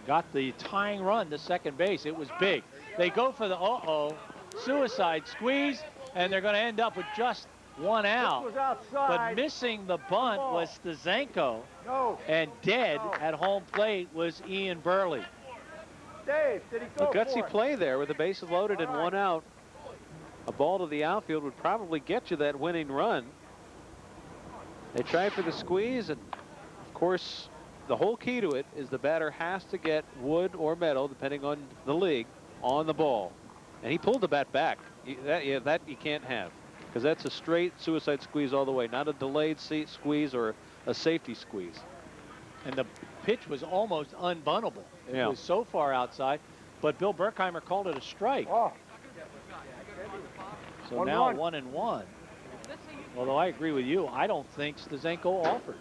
got the tying run to second base. It was big. They go for the suicide squeeze, and they're going to end up with just one out. This was outside. But missing the bunt was Stazenko, and dead at home plate was Ian Burley. Dave, did he go A gutsy for it? play there with the bases loaded and one out. A ball to the outfield would probably get you that winning run. They tried for the squeeze, and of course, the whole key to it is the batter has to get wood or metal, depending on the league, on the ball. And he pulled the bat back. That you can't have, because that's a straight suicide squeeze all the way, not a delayed squeeze or a safety squeeze. And the pitch was almost unbuntable. It was so far outside, but Bill Berkheimer called it a strike. So 1-1. now 1-1. Although I agree with you, I don't think Stazenko offered.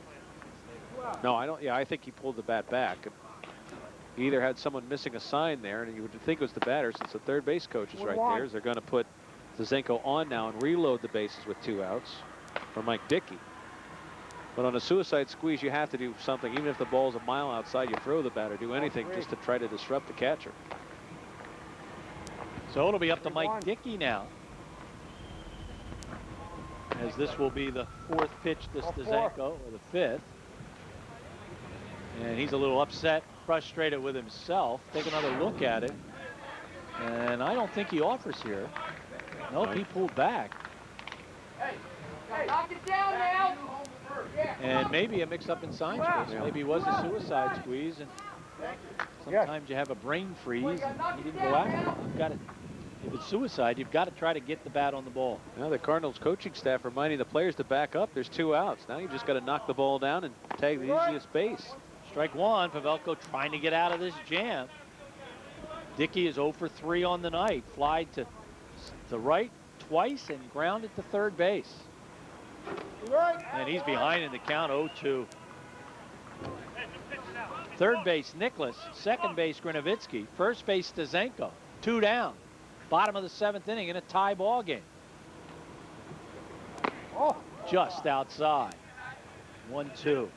No, I don't. Yeah, I think he pulled the bat back. He either had someone missing a sign there, and you would think it was the batter since the third base coach is right there. They're going to put Stazenko on now and reload the bases with 2 outs for Mike Dickey. But on a suicide squeeze, you have to do something. Even if the ball's a mile outside, you throw the batter, do anything just to try to disrupt the catcher. So it'll be up to Mike Dickey now, as this will be the 4th pitch to Stazenko, or the 5th. And he's a little upset, frustrated with himself. Take another look at it. And I don't think he offers here. Nope, he pulled back. Hey, knock it down now. And maybe a mix-up in signs. Maybe it was a suicide squeeze. And sometimes you have a brain freeze. And he didn't go after it. You've got to, if it's suicide, you've got to try to get the bat on the ball. Now the Cardinals coaching staff reminding the players to back up. There's 2 outs. Now you just got to knock the ball down and tag the easiest base. Strike 1. Pavelko trying to get out of this jam. Dickey is 0 for 3 on the night. Fly to the right twice and grounded to third base. And he's behind in the count, 0-2. Third base, Nicholas. Second base, Grinovitsky. First base, Stazenko. 2 down. Bottom of the 7th inning in a tie ball game. Just outside. 1-2.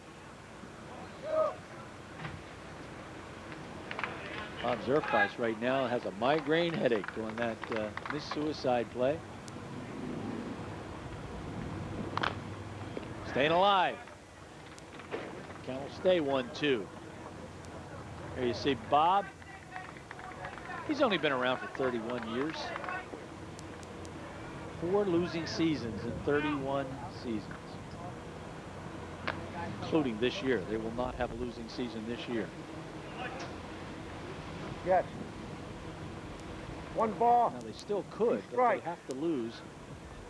Bob Zerfeis right now has a migraine headache on that missed suicide play. Staying alive. Count will stay 1-2. There you see Bob. He's only been around for 31 years. 4 losing seasons in 31 seasons, including this year. They will not have a losing season this year. Yes. 1 ball. Now they still could, but they have to lose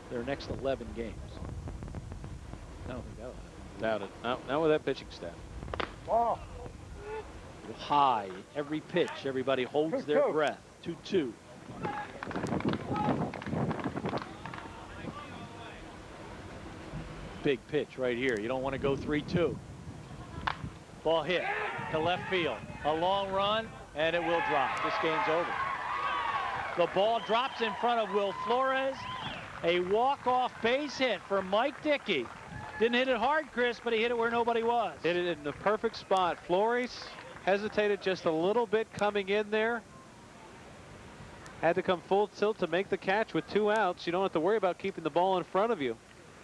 their next 11 games. I don't think that'll happen. Doubt it. Not with that pitching staff. Ball. High every pitch. Everybody holds their breath. 2-2. Big pitch right here. You don't want to go 3-2. Ball hit to left field. A long run, and it will drop. This game's over. The ball drops in front of Will Flores. A walk-off base hit for Mike Dickey. Didn't hit it hard, Chris, but he hit it where nobody was. Hit it in the perfect spot. Flores hesitated just a little bit coming in there. Had to come full tilt to make the catch with 2 outs. You don't have to worry about keeping the ball in front of you.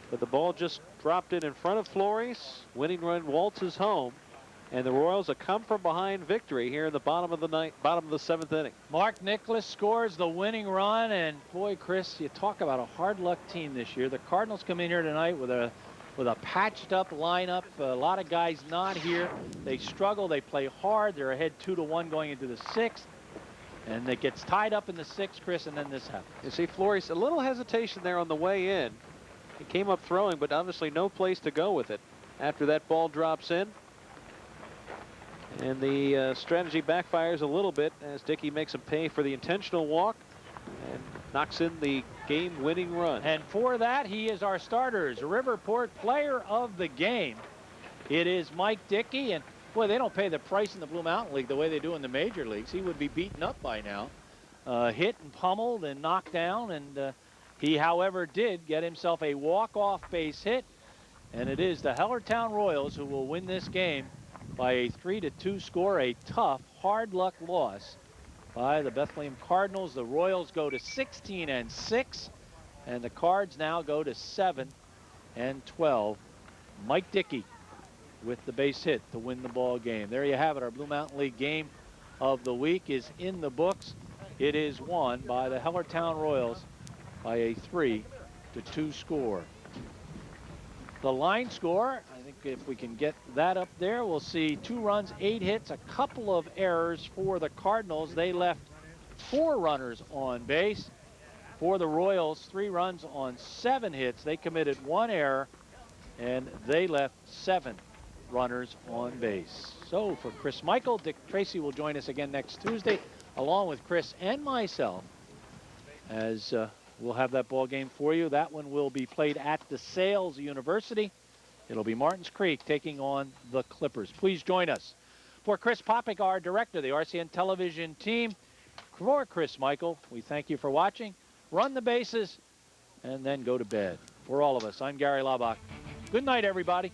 But the ball just dropped in front of Flores. Winning run waltzes home. And the Royals a come from behind victory here in the bottom of the 7th inning. Mark Nicholas scores the winning run, and boy, Chris, you talk about a hard luck team this year. The Cardinals come in here tonight with a patched up lineup. A lot of guys not here. They struggle. They play hard. They're ahead 2-1 going into the 6th, and it gets tied up in the 6th, Chris, and then this happens. You see Flores a little hesitation there on the way in. He came up throwing, but obviously no place to go with it after that ball drops in. And the strategy backfires a little bit as Dickey makes him pay for the intentional walk and knocks in the game-winning run. And for that, he is our starters Riverport player of the game. It is Mike Dickey, and boy, they don't pay the price in the Blue Mountain League the way they do in the major leagues. He would be beaten up by now, hit and pummeled and knocked down, and he, however, did get himself a walk-off base hit, and it is the Hellertown Royals who will win this game by a 3-2 score. A tough, hard luck loss by the Bethlehem Cardinals. The Royals go to 16-6, and the Cards now go to 7-12. Mike Dickey with the base hit to win the ball game. There you have it. Our Blue Mountain League game of the week is in the books. It is won by the Hellertown Royals by a 3-2 score. The line score, I think if we can get that up there, we'll see 2 runs, 8 hits, a couple of errors for the Cardinals. They left 4 runners on base. For the Royals, 3 runs on 7 hits. They committed 1 error, and they left 7 runners on base. So for Chris Michael, Dick Tracy will join us again next Tuesday, along with Chris and myself, as we'll have that ball game for you. That one will be played at DeSales University. It'll be Martins Creek taking on the Clippers. Please join us For Chris Popick, our director, the RCN television team, for Chris Michael, we thank you for watching. Run the bases and then go to bed. For all of us, I'm Gary Laubach. Good night, everybody.